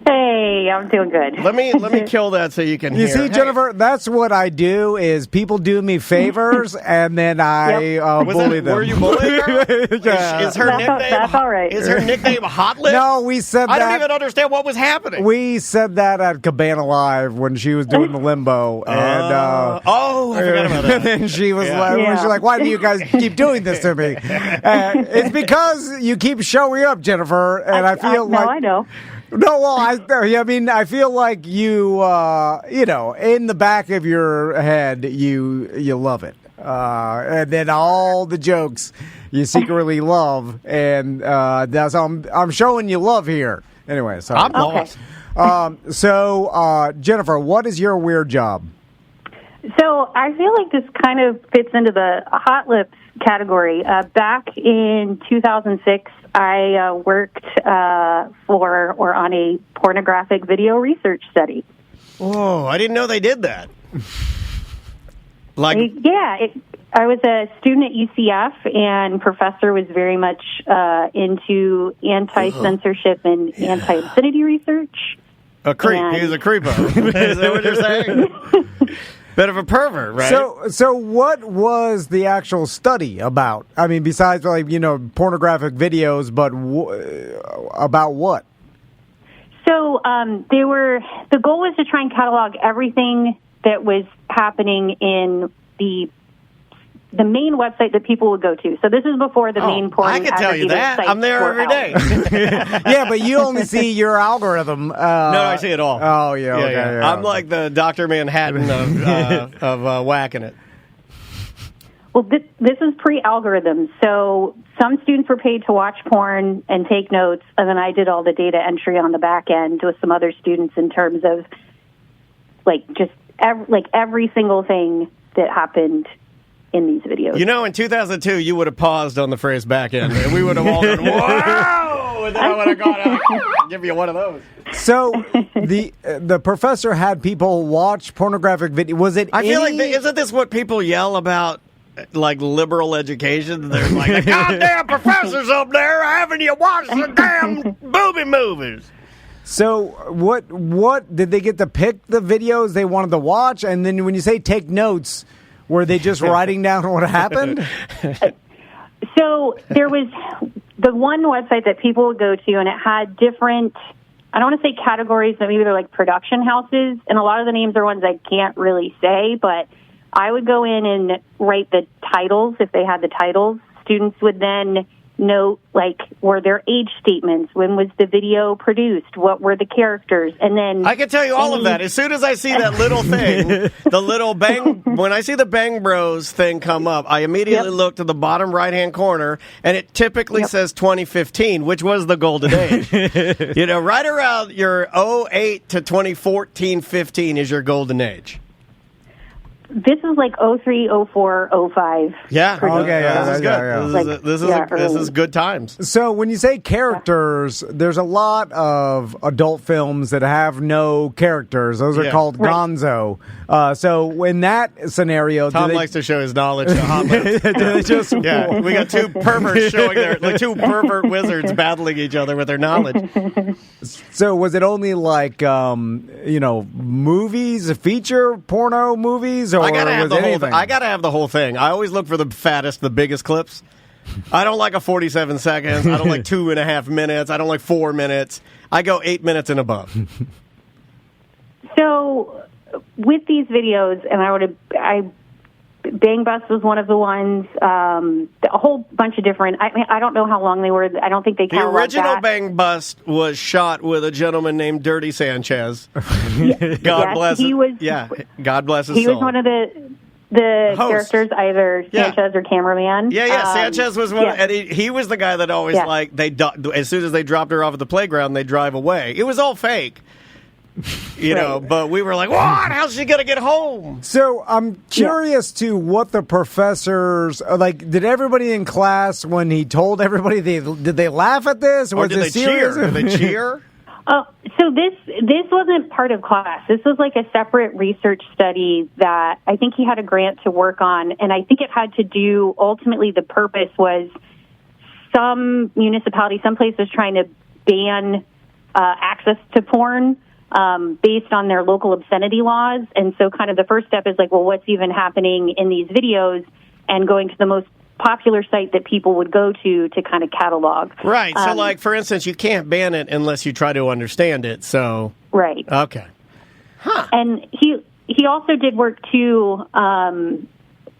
Hey, I'm doing good. Let me kill that so you can hear. You see, Jennifer, that's what I do is people do me favors and then I bully them. Were you bullying her? Yeah. Is her nickname? That's all right. Is her nickname Hot Lip? No, we said that. I don't even understand what was happening. We said that at Cabana Live when she was doing the limbo. And, I forgot about that. And then she was like, why do you guys keep doing this to me? It's because you keep showing up, Jennifer, and I feel like... No, I know. No, well, I feel like you, in the back of your head, you love it, and then all the jokes you secretly love, and that's I'm showing you love here. Anyway, so I'm lost. So, Jennifer, what is your weird job? So I feel like this kind of fits into the hot lips category. Back in 2006, I worked on a pornographic video research study. Whoa, I didn't know they did that. I was a student at UCF, and professor was very much into anti-censorship and anti-obscenity research. A creep. He was a creepo. Is that what you're saying? Bit of a pervert, right? So what was the actual study about? I mean, besides pornographic videos, but about what? So the goal was to try and catalog everything that was happening in the main website that people would go to. So this is before the main porn. I can tell you that. I'm there every day. Yeah, but you only see your algorithm. No, I see it all. Oh, yeah. Okay, yeah. I'm like the Dr. Manhattan of whacking it. Well, this is pre-algorithm. So some students were paid to watch porn and take notes, and then I did all the data entry on the back end with some other students in terms of every single thing that happened in these videos. In 2002, you would have paused on the phrase back end, and we would have all gone, wow! And then I would have gone out, give you one of those. So the professor had people watch pornographic video. Was it? I feel like isn't this what people yell about, like liberal education? They're like, the goddamn professor's up there having you watch the damn booby movies. So what did they get to pick the videos they wanted to watch? And then when you say take notes, were they just writing down what happened? So there was the one website that people would go to, and it had different, I don't want to say categories, but maybe they're like production houses. And a lot of the names are ones I can't really say, but I would go in and write the titles if they had the titles. Students would then note, like, were there age statements? When was the video produced? What were the characters? And then I can tell you all of that. As soon as I see that little thing, the little Bang, when I see the Bang Bros thing come up, I immediately look to the bottom right-hand corner, and it typically says 2015, which was the golden age. Right around your 08 to 2014, 15 is your golden age. This is like 03, 04, 05. Yeah. Okay. This is good. This is good times. So when you say characters, there's a lot of adult films that have no characters. Those are called gonzo. So in that scenario, Tom likes to show his knowledge to hot lips. We got two perverts showing two pervert wizards battling each other with their knowledge. So was it only like movies, feature porno movies, or I gotta have was the anything? whole. I gotta have the whole thing. I always look for the fattest, the biggest clips. I don't like a 47 seconds. I don't like 2.5 minutes. I don't like 4 minutes. I go 8 minutes and above. So with these videos, and Bang Bus was one of the ones. A whole bunch of different. I don't know how long they were. I don't think they The cataloged original that. Bang Bust was shot with a gentleman named Dirty Sanchez. God bless he his, was. Yeah, God bless his He soul. was one of the host. characters, either Sanchez or cameraman. Sanchez was one, and he was the guy that always as soon as they dropped her off at the playground, they drive away. It was all fake. But we were like, what? How's she going to get home? So I'm curious to what the professors, did everybody in class, when he told everybody, did they laugh at this? Or did they cheer? Did they cheer? So this wasn't part of class. This was like a separate research study that I think he had a grant to work on, and I think it had to do, ultimately the purpose was some municipality, some place was trying to ban access to porn based on their local obscenity laws. And so kind of the first step is like, well, what's even happening in these videos, and going to the most popular site that people would go to kind of catalog. Right. So, like, for instance, you can't ban it unless you try to understand it. So, right. Okay. Huh. And he also did work too,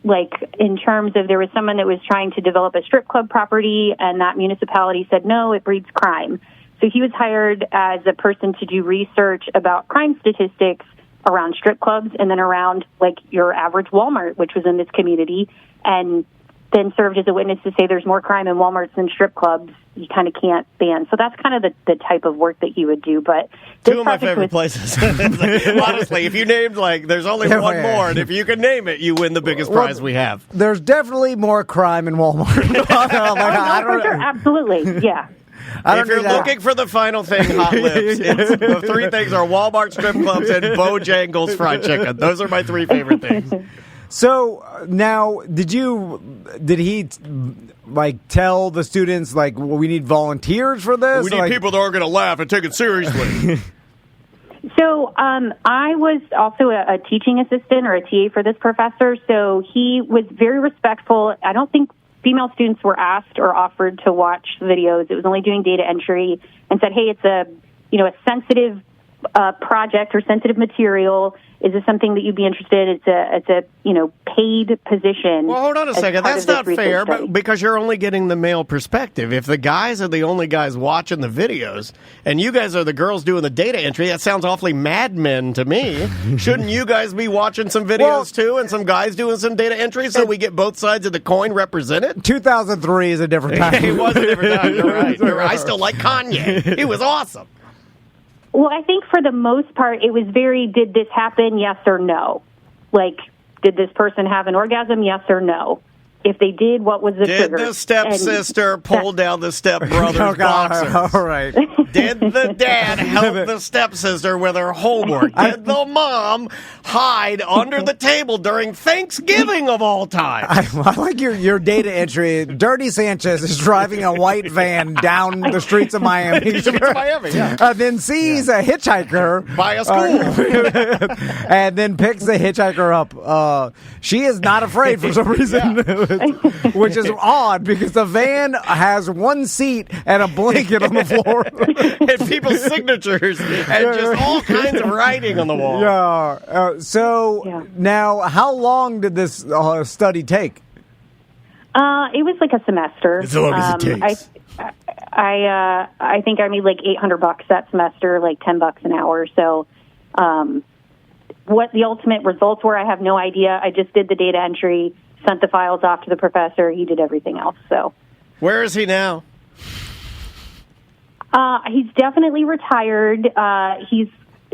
like in terms of, there was someone that was trying to develop a strip club property, and that municipality said, no, it breeds crime. So he was hired as a person to do research about crime statistics around strip clubs, and then around like your average Walmart, which was in this community, and then served as a witness to say there's more crime in Walmarts than strip clubs. You kind of can't ban. So that's kind of the type of work that he would do. But two of my favorite places. Honestly, if you named, there's only one more, and if you can name it, you win the biggest prize we have. There's definitely more crime in Walmart. Absolutely, yeah. If you're looking for the final thing, hot lips, the three things are Walmart, strip clubs, and Bojangles fried chicken. Those are my three favorite things. So now, did he tell the students we need volunteers for this? We need people that are going to laugh and take it seriously. So I was also a teaching assistant or a TA for this professor. So he was very respectful. I don't think female students were asked or offered to watch videos. It was only doing data entry, and said, hey, it's a sensitive project or sensitive material. Is this something that you'd be interested in? It's a paid position. Well, hold on a second. That's not fair, because you're only getting the male perspective. If the guys are the only guys watching the videos, and you guys are the girls doing the data entry, that sounds awfully Mad Men to me. Shouldn't you guys be watching some videos too, and some guys doing some data entry, so we get both sides of the coin represented? 2003 is a different time. It was a different time. You're right. I still like Kanye. He was awesome. Well, I think for the most part, it was very, did this happen, yes or no? Did this person have an orgasm, yes or no? If they did, what was the trigger? Did the stepsister pull down the stepbrother's boxers? All right. Did the dad help the stepsister with her homework? Did the mom hide under the table during Thanksgiving of all time? I like your data entry. Dirty Sanchez is driving a white van down the streets of Miami. Then sees a hitchhiker by a school. and then picks the hitchhiker up. She is not afraid for some reason. which is odd because the van has one seat and a blanket on the floor. And people's signatures and just all kinds of writing on the wall. Yeah. Now, how long did this study take? It was like a semester. As long as it takes. I think I made like $800 that semester, like $10 an hour. So, what the ultimate results were, I have no idea. I just did the data entry, sent the files off to the professor. He did everything else. So, where is he now? He's definitely retired. He's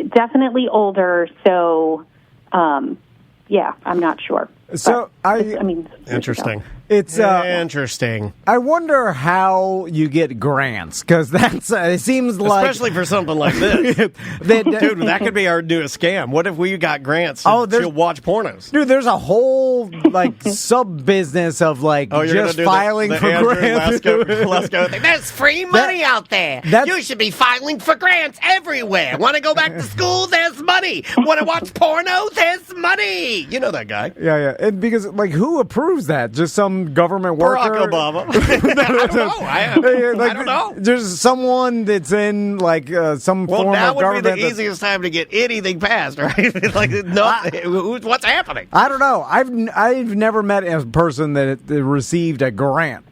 definitely older. So, yeah, I'm not sure. So interesting. It's interesting. I wonder how you get grants because that's it seems like especially for something like this. Dude, that could be our newest scam. What if we got grants to watch pornos? Dude, there's a whole like sub business of like just filing for grants. There's free money out there. You should be filing for grants everywhere. Want to go back to school? There's money. Want to watch porno? There's money. You know that guy. Yeah. And because like who approves that? Just some government worker? Barack Obama. I don't know. There's someone that's in like some form of government. Well, now would be the easiest time to get anything passed, right? Like, what's happening? I don't know. I've never met a person that received a grant.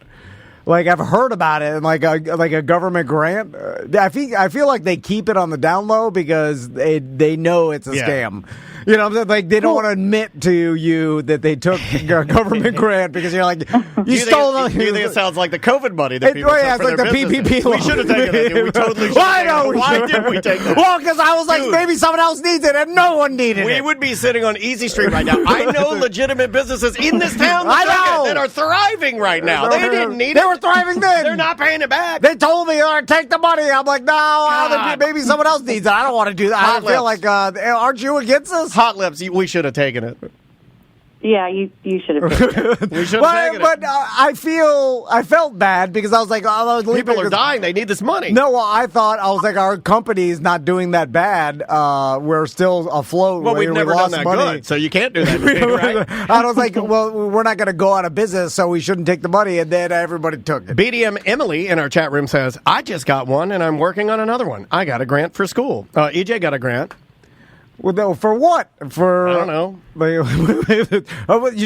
Like I've heard about it, like a government grant. I feel like they keep it on the down low because they know it's a scam. You know, like they don't want to admit to you that they took a government grant because you're like you stole. Do you think it sounds like the COVID money that people took it's for like their the PPP loan. We should have taken it. Dude. We totally should have taken it. Why did we take it? Well, because I was like, maybe someone else needs it, and no one needed it. We would be sitting on Easy Street right now. I know legitimate businesses in this town that are thriving right now. They didn't need it. They were thriving then. They're not paying it back. They told me, take the money. I'm like, no, maybe someone else needs it. I don't want to do that. I feel like, aren't you against us? Hot Lips, we should have taken it. Yeah, you should have taken it. We should have taken it. But I felt bad because I was like, people are dying. They need this money. No, well, I was like, our company's not doing that bad. We're still afloat. Well, we've never done that good, so you can't do that. Right? I was like, well, we're not going to go out of business, so we shouldn't take the money. And then everybody took it. BDM Emily in our chat room says, I just got one, and I'm working on another one. I got a grant for school. EJ got a grant. Well, for what? I don't know. You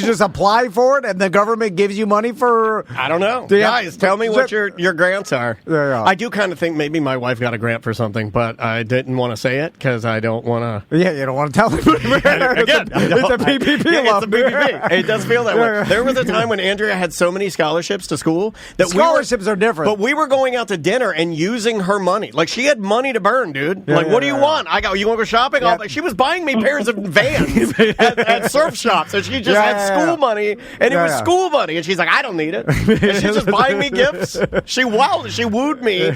just apply for it, and the government gives you money for. I don't know. Guys, tell me what your grants are. Yeah. I do kind of think maybe my wife got a grant for something, but I didn't want to say it because I don't want to. Yeah, you don't want to tell them. Again, it's a PPP. It's a PPP. It does feel that way. There was a time when Andrea had so many scholarships to school that scholarships are different. But we were going out to dinner and using her money. Like she had money to burn, dude. What do you want? I go. You want to go shopping? Yeah. She was buying me pairs of Vans at surf shops, and she just had school money, and it was school money, and she's like, I don't need it. And she's just buying me gifts. She wooed me.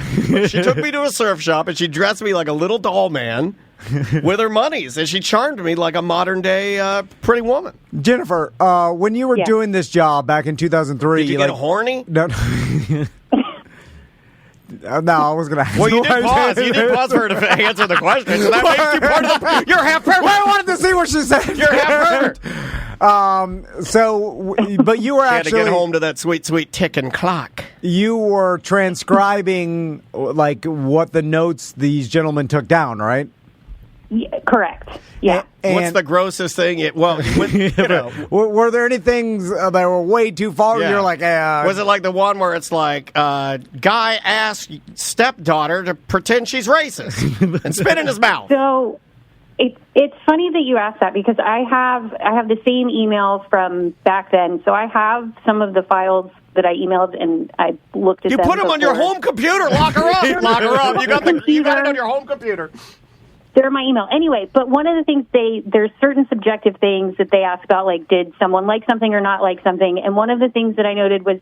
She took me to a surf shop, and she dressed me like a little doll man with her monies, and she charmed me like a modern day pretty woman. Jennifer, when you were doing this job back in 2003, did you get horny? No. No, I was going to. Well, you did pause. You did pause for her to answer the question. So that makes you part of the. You're half perfect. Well, I wanted to see what she said. You're half perfect. But you were she actually had to get home to that sweet, sweet ticking clock. You were transcribing like what the notes these gentlemen took down, right? Yeah, correct. Yeah. What's the grossest thing? Were there any things that were way too far? Yeah. You're like, was it like the one where it's like, guy asked stepdaughter to pretend she's racist and spit in his mouth? So it's funny that you asked that because I have the same emails from back then. So I have some of the files that I emailed and I looked at them. You put them on your home computer. Lock her up. Lock her up. You got it on your home computer. They're my email. Anyway, but one of the things there's certain subjective things that they ask about, like, did someone like something or not like something? And one of the things that I noted was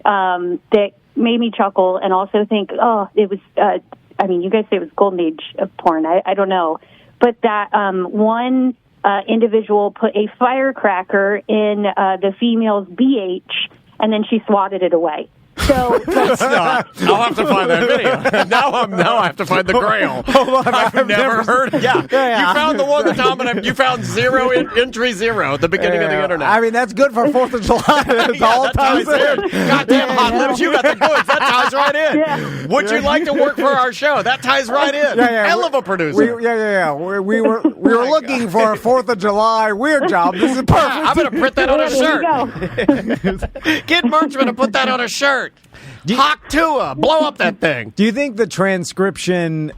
that made me chuckle and also think, it was, you guys say it was golden age of porn. I don't know. But that one individual put a firecracker in the female's BH and then she swatted it away. So I'll have to find that video. Now I have to find the Grail. I've never heard it. Yeah. You found the one that Tom and you found entry zero at the beginning of the internet. I mean, that's good for 4th of July. It's all ties in. Goddamn Hot Lips, you got the goods. That ties right in. Yeah. Would you like to work for our show? That ties right in. Hell of a producer. We were looking for a 4th of July weird job. This is perfect. I'm going to print that on a there shirt. you go. Get Merchman to put that on a shirt. Hawk Tua, blow up that thing. Do you think the transcription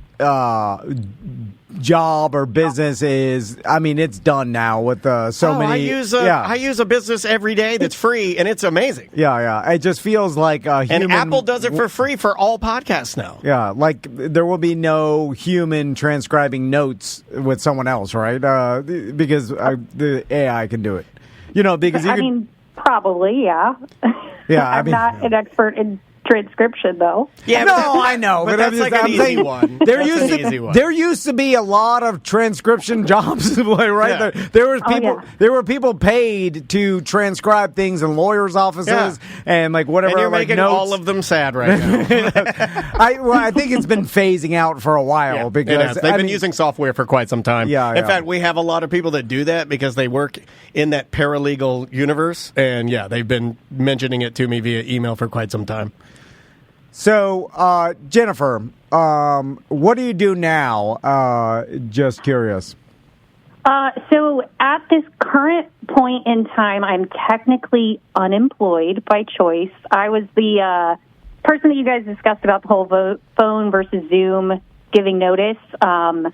job or business is? I mean, it's done now with so many. I use a business every day that's free, and it's amazing. Yeah. It just feels like a human. And Apple does it for free for all podcasts now. Yeah, like there will be no human transcribing notes with someone else, right? Because the AI can do it. Because you mean, probably, yeah. Yeah, I'm not an expert in transcription, though. Yeah, I know, but that's like an easy one. There used to be a lot of transcription jobs, right? Yeah. There were people paid to transcribe things in lawyers' offices and like whatever. And you're making notes. all of them sad right now. I think it's been phasing out for a while because they've been using software for quite some time. Yeah, in fact, we have a lot of people that do that because they work in that paralegal universe, and they've been mentioning it to me via email for quite some time. So, Jennifer, what do you do now? Just curious. So at this current point in time, I'm technically unemployed by choice. I was the person that you guys discussed about the whole phone versus Zoom giving notice. Now,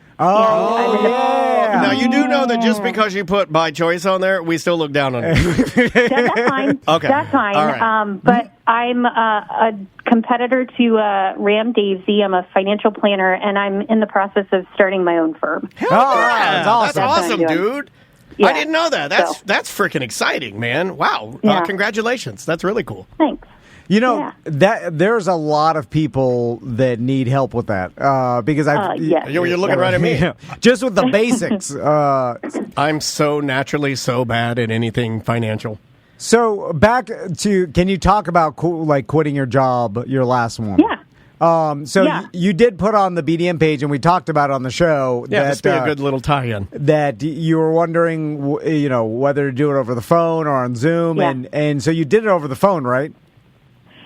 you do know that just because you put by choice on there, we still look down on it. That's fine. Okay. That's fine. All right. But I'm a competitor to Ram Davesy. I'm a financial planner, and I'm in the process of starting my own firm. That's awesome, dude. Yeah. I didn't know that. That's freaking exciting, man. Wow. Yeah. Congratulations. That's really cool. Thanks. That there's a lot of people that need help with that because you're looking right at me. Just with the basics. I'm so naturally so bad at anything financial. So back to, can you talk about quitting your job, your last one? Yeah. You did put on the BDM page, and we talked about it on the show. Yeah, this would be a good little tie-in. That you were wondering, whether to do it over the phone or on Zoom, and so you did it over the phone, right?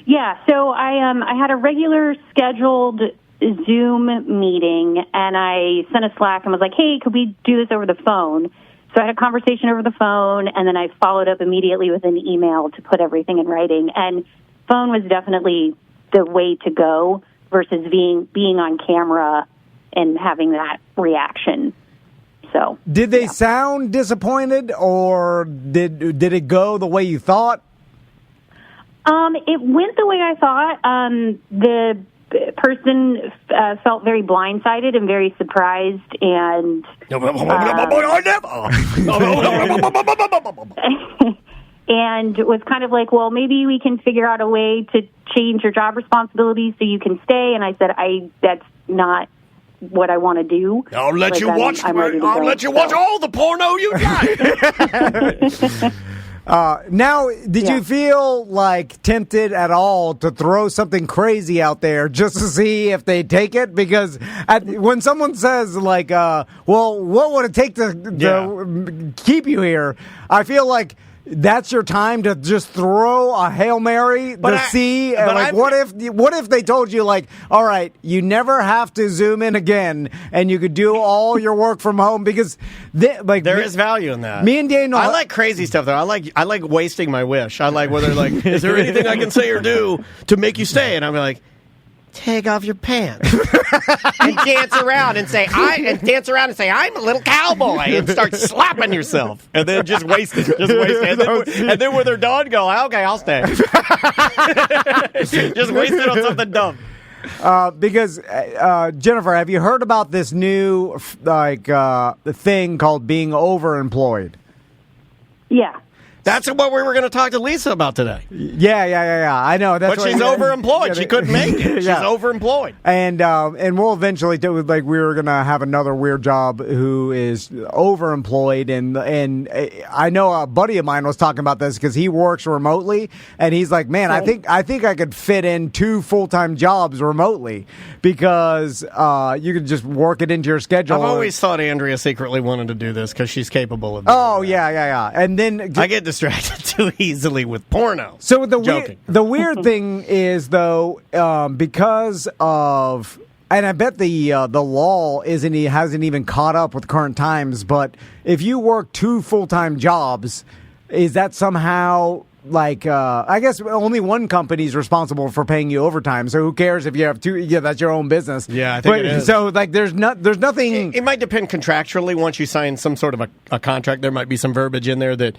Yeah, so I had a regular scheduled Zoom meeting, and I sent a Slack and was like, hey, could we do this over the phone? So I had a conversation over the phone, and then I followed up immediately with an email to put everything in writing. And phone was definitely the way to go versus being on camera and having that reaction. So did they sound disappointed, or did it go the way you thought? It went the way I thought. The person felt very blindsided and very surprised, and and was kind of like, well, maybe we can figure out a way to change your job responsibilities so you can stay. And I said, that's not what I want to do. I'll let you watch. I'll let you watch all the porno you got. Now, did you feel tempted at all to throw something crazy out there just to see if they take it? Because when someone says well, what would it take to keep you here? I feel like that's your time to just throw a Hail Mary see. What if they told you all right, you never have to Zoom in again, and you could do all your work from home? Because there is value in that. Me and Daniel, I like crazy stuff though. I like wasting my wish. I like whether is there anything I can say or do to make you stay? And I'm like, take off your pants and dance around and say I'm a little cowboy and start slapping yourself and then just waste it. And then when they're done, go, okay, I'll stay. Just waste it on something dumb. Because Jennifer, have you heard about this new thing called being overemployed? Yeah. That's what we were going to talk to Lisa about today. Yeah. I know. That's but she's overemployed. She couldn't make it. She's overemployed. And we'll eventually do, like, we were going to have another weird job who is overemployed. And I know a buddy of mine was talking about this because he works remotely. And he's like, man, I think I could fit in 2 full-time jobs remotely because you could just work it into your schedule. I've always thought Andrea secretly wanted to do this because she's capable of doing that. Yeah. And then I get distracted too easily with porno. So the weird thing is, though, because of, and I bet the law hasn't even caught up with current times, but if you work 2 full-time jobs, is that somehow like I guess only one company is responsible for paying you overtime, so who cares if you have 2? Yeah, that's your own business. Yeah, I think it is. So like there's nothing. It might depend contractually. Once you sign some sort of a contract, there might be some verbiage in there that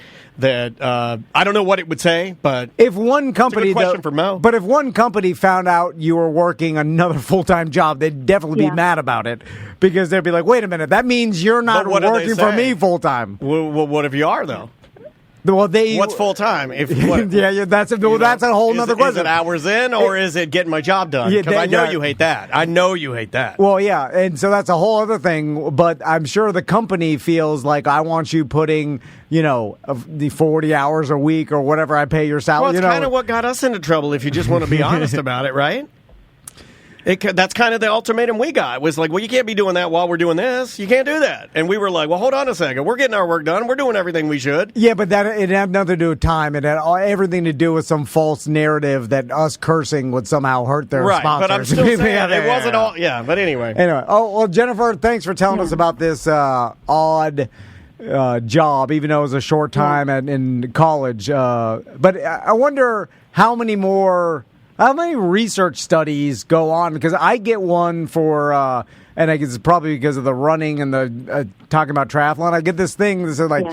I don't know what it would say, but if one company, it's a good question for Mo. But if one company found out you were working another full-time job, they'd definitely be mad about it because they'd be like, wait a minute, that means you're not working for me full-time. Well, what if you are, though? Well, what's full time? That's a whole nother question. Is it hours in, or is it getting my job done? Because I know you hate that. I know you hate that. Well, yeah, and so that's a whole other thing. But I'm sure the company feels like I want you putting, the 40 hours a week or whatever I pay your salary. Well, it's kind of what got us into trouble. If you just want to be honest about it, right? That's kind of the ultimatum we got. It was like, well, you can't be doing that while we're doing this. You can't do that. And we were like, well, hold on a second. We're getting our work done. We're doing everything we should. Yeah, but it had nothing to do with time. It had everything to do with some false narrative that us cursing would somehow hurt their sponsors. Right, but I'm still saying it wasn't all. Yeah, but anyway. Oh, well, Jennifer, thanks for telling us about this odd job, even though it was a short time in college. But I wonder how many research studies go on? Because I get one for, and I guess it's probably because of the running and the talking about triathlon. I get this thing that says, like,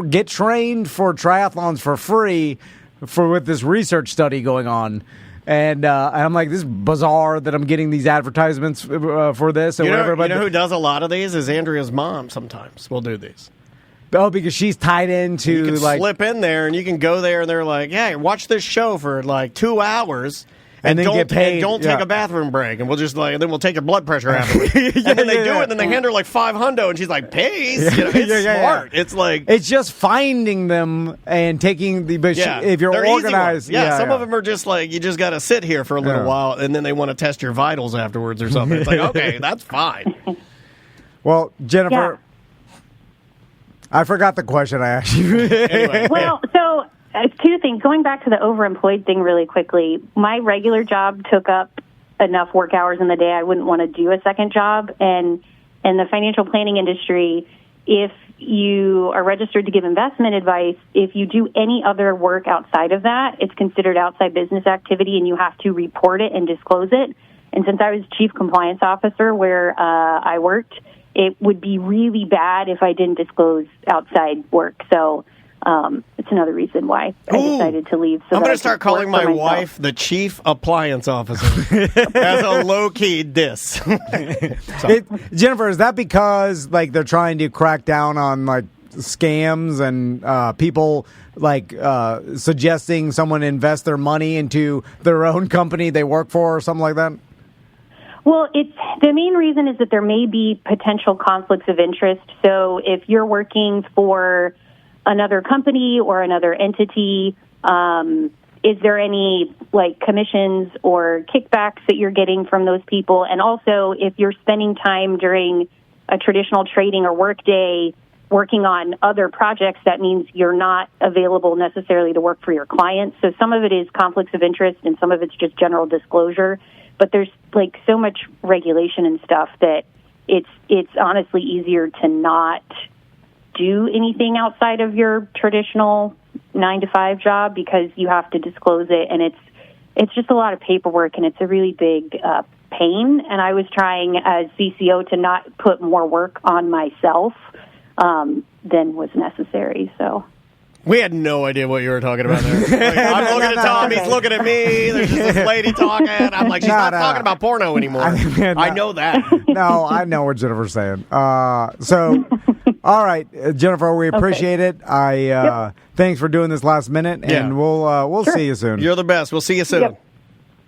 get trained for triathlons for free with this research study going on. And I'm like, this is bizarre that I'm getting these advertisements for this and whatever. But who does a lot of these is Andrea's mom sometimes will do these. Oh, because she's tied into, you can slip in there and you can go there and they're like, yeah, watch this show for like 2 hours and then get paid. And don't take a bathroom break, and we'll just and then we'll take your blood pressure afterwards. And then they do it, and then they hand her like $500, and she's like, "Pays." It's smart. It's like it's just finding them and taking the. But if you're organized, some of them are just like you just got to sit here for a little while, and then they want to test your vitals afterwards or something. It's like, okay, that's fine. Well, Jennifer. I forgot the question I asked you. Anyway. Well, so 2 things. Going back to the overemployed thing really quickly, my regular job took up enough work hours in the day I wouldn't want to do a second job. And in the financial planning industry, if you are registered to give investment advice, if you do any other work outside of that, it's considered outside business activity and you have to report it and disclose it. And since I was chief compliance officer where I worked, it would be really bad if I didn't disclose outside work. So it's another reason why I decided to leave. So I'm going to start calling my wife the chief appliance officer as a low-key diss. Jennifer, is that because like they're trying to crack down on like scams and people like suggesting someone invest their money into their own company they work for or something like that? Well, the main reason is that there may be potential conflicts of interest. So if you're working for another company or another entity, is there any like commissions or kickbacks that you're getting from those people? And also, if you're spending time during a traditional trading or work day working on other projects, that means you're not available necessarily to work for your clients. So some of it is conflicts of interest and some of it's just general disclosure. But there's like so much regulation and stuff that it's honestly easier to not do anything outside of your traditional 9-to-5 job because you have to disclose it, and it's just a lot of paperwork and it's a really big pain. And I was trying as CCO to not put more work on myself than was necessary. So. We had no idea what you were talking about there. Like, I'm looking at Tom, he's looking at me, there's just this lady talking. I'm like, she's not talking about porno anymore. I know that. No, I know what Jennifer's saying. So All right, Jennifer, we appreciate it. Thanks for doing this last minute, and we'll see you soon. You're the best. We'll see you soon. Yep.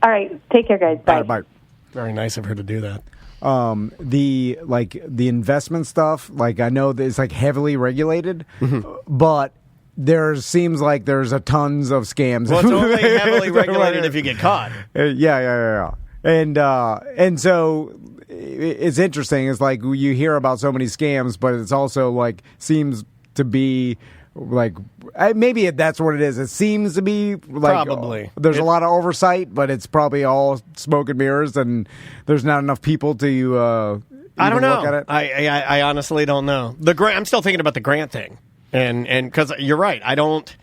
All right. Take care, guys. Bye. Bye. Very nice of her to do that. The investment stuff, like I know that it's like heavily regulated, but there seems like there's a tons of scams. Well, it's only heavily regulated if you get caught. Yeah. And so it's interesting. It's like you hear about so many scams, but it's also like seems to be like maybe that's what it is. It seems to be like probably there's a lot of oversight, but it's probably all smoke and mirrors, and there's not enough people to. I don't know. Look at it. I honestly don't know. I'm still thinking about the grant thing, and because you're right, I don't.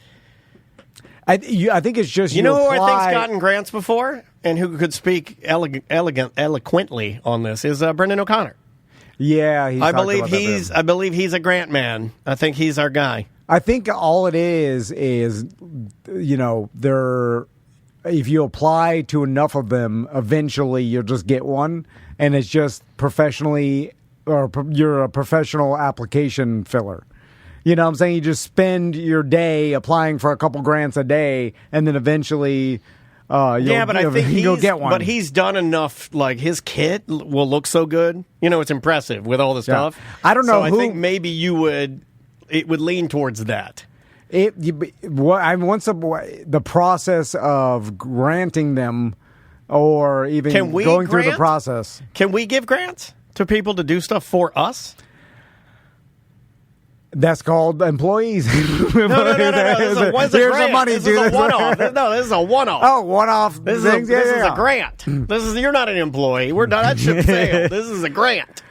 I think it's just you know who I think's gotten grants before and who could speak eloquently on this is Brendan O'Connor. Yeah, I believe he's a grant man. I think he's our guy. I think all it is if you apply to enough of them, eventually you'll just get one, and it's just professionally, or you're a professional application filler. You know what I'm saying? You just spend your day applying for a couple grants a day, and then eventually I think you'll get one. But he's done enough, like his kit will look so good. It's impressive with all the stuff. I don't know I think maybe it would lean towards that. Once the process of granting them, or even going through the process. Can we give grants to people to do stuff for us? That's called employees. No. Here's the money, this dude. Is a one-off. No, this is a one-off. Oh, one-off. This is a grant. You're not an employee. We're not. That ship sailed. This is a grant.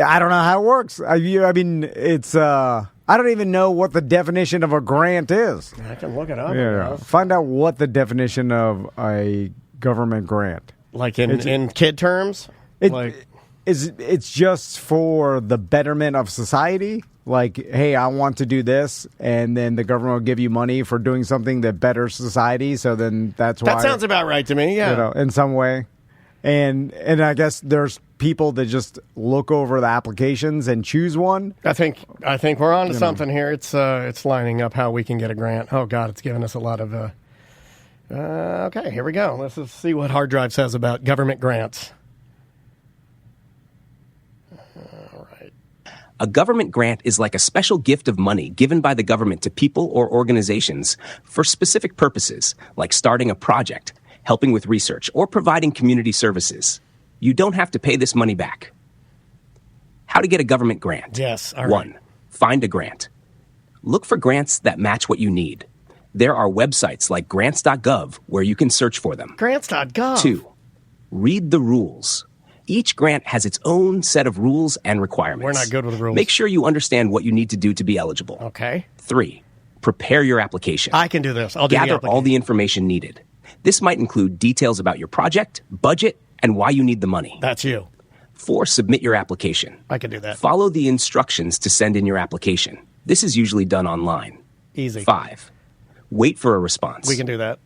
I don't know how it works. I mean, it's. I don't even know what the definition of a grant is. I can look it up. Yeah. Find out what the definition of a government grant. Like in kid terms. It's just for the betterment of society. Like, hey, I want to do this, and then the government will give you money for doing something that betters society. So then that's why. That sounds about right to me. Yeah, in some way. And I guess there's people that just look over the applications and choose one. I think we're on to something here. It's lining up how we can get a grant. Oh God, it's giving us a lot of. Okay, here we go. Let's just see what hard drive says about government grants. A government grant is like a special gift of money given by the government to people or organizations for specific purposes, like starting a project, helping with research, or providing community services. You don't have to pay this money back. How to get a government grant? Yes. All right. 1. Find a grant. Look for grants that match what you need. There are websites like grants.gov where you can search for them. Grants.gov. 2. Read the rules. Each grant has its own set of rules and requirements. We're not good with rules. Make sure you understand what you need to do to be eligible. Okay. 3. Prepare your application. I can do this. I'll do the Gather application. all the information needed. This might include details about your project, budget, and why you need the money. That's you. 4. Submit your application. I can do that. Follow the instructions to send in your application. This is usually done online. Easy. 5. Wait for a response. We can do that.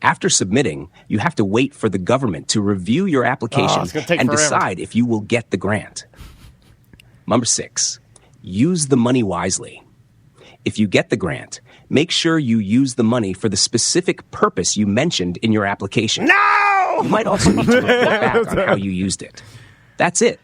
After submitting, you have to wait for the government to review your application and forever. decide if you will get the grant. Number 6, use the money wisely. If you get the grant, make sure you use the money for the specific purpose you mentioned in your application. No! You might also need to report back on how you used it. That's it.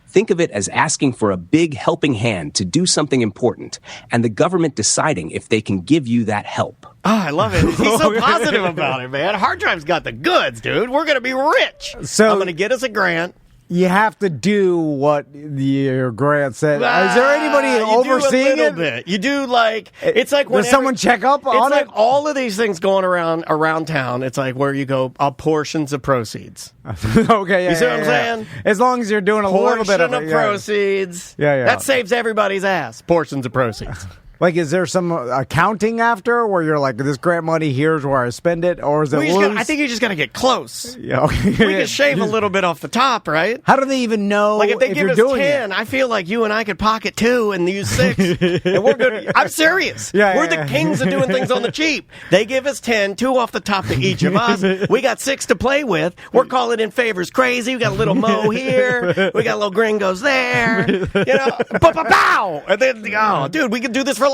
Think of it as asking for a big helping hand to do something important, and the government deciding if they can give you that help. Oh, I love it. He's so positive about it, man. Hard Drive's got the goods, dude. We're going to be rich. So I'm going to get us a grant. You have to do what your grant said. Is there anybody overseeing it? You do a little bit. You do it's like when does someone check up on it? It's like all of these things going around town. It's like where you go, portions of proceeds. Okay, you see what I'm saying? As long as you're doing a little bit of proceeds. Yeah. That saves everybody's ass. Portions of proceeds. Like, is there some accounting after where you're like, this grant money, here's where I spend it, or is it loose? I think you just got to get close. Yeah, okay. We can shave a little bit off the top, right? How do they even know? Like if they give us doing 10, I feel like you and I could pocket 2 and use 6, and we're good. I'm serious. We're the kings of doing things on the cheap. They give us 10, 2 off the top to each of us. We got 6 to play with. We're calling in favors crazy. We got a little Mo here. We got little gringos there. You know, pow! And then, oh, dude, we could do this for life.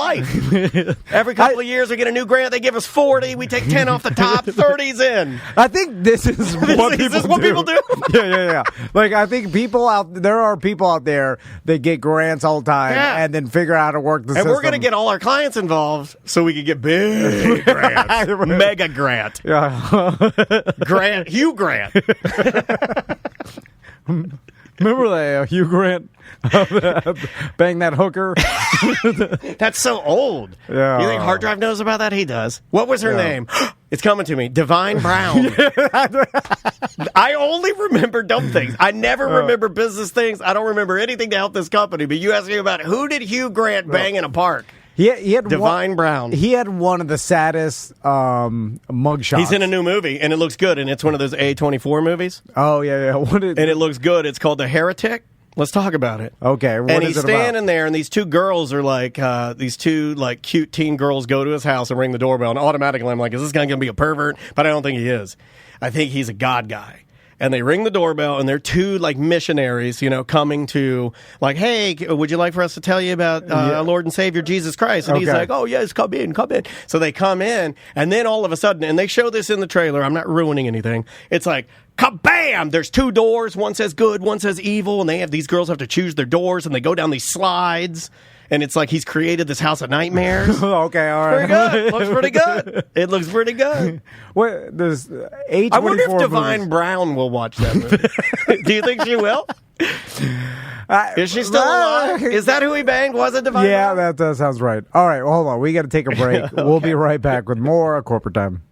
Every couple of years, we get a new grant. They give us 40. We take 10 off the top. 30's in. I think this is what people do. Yeah. Like, I think there are people out there that get grants all the time and then figure out how to work the system. And we're going to get all our clients involved so we can get big grants. Mega grant. Yeah. Grant. Hugh Grant. Remember that Hugh Grant? Bang that hooker. That's so old. Yeah. You think Hard Drive knows about that? He does. What was her name? It's coming to me. Divine Brown. I only remember dumb things. I never remember business things. I don't remember anything to help this company. But you asked me about who did Hugh Grant bang in a park? He had Divine Brown. He had one of the saddest mugshots. He's in a new movie, and it looks good, and it's one of those A24 movies. Oh, yeah. And it looks good. It's called The Heretic. Let's talk about it. Okay, and he's standing there, and these two girls are like, these two like cute teen girls go to his house and ring the doorbell, and automatically I'm like, is this guy going to be a pervert? But I don't think he is. I think he's a God guy. And they ring the doorbell, and they're two like missionaries, you know, coming to like, hey, would you like for us to tell you about our Lord and Savior Jesus Christ? And he's like, oh yes, come in. So they come in, and then all of a sudden, and they show this in the trailer. I'm not ruining anything. It's like, kabam! There's 2 doors. One says good, one says evil, and these girls have to choose their doors, and they go down these slides. And it's like he's created this house of nightmares. Okay, all right. Pretty good. Looks pretty good. It looks pretty good. What, there's A24 I wonder if Divine movies. Brown will watch that movie. Do you think she will? Is she still alive? Is that who he banged? Was it Divine Brown? Yeah, that sounds right. All right, well, hold on. We got to take a break. We'll be right back with more Corporate Time.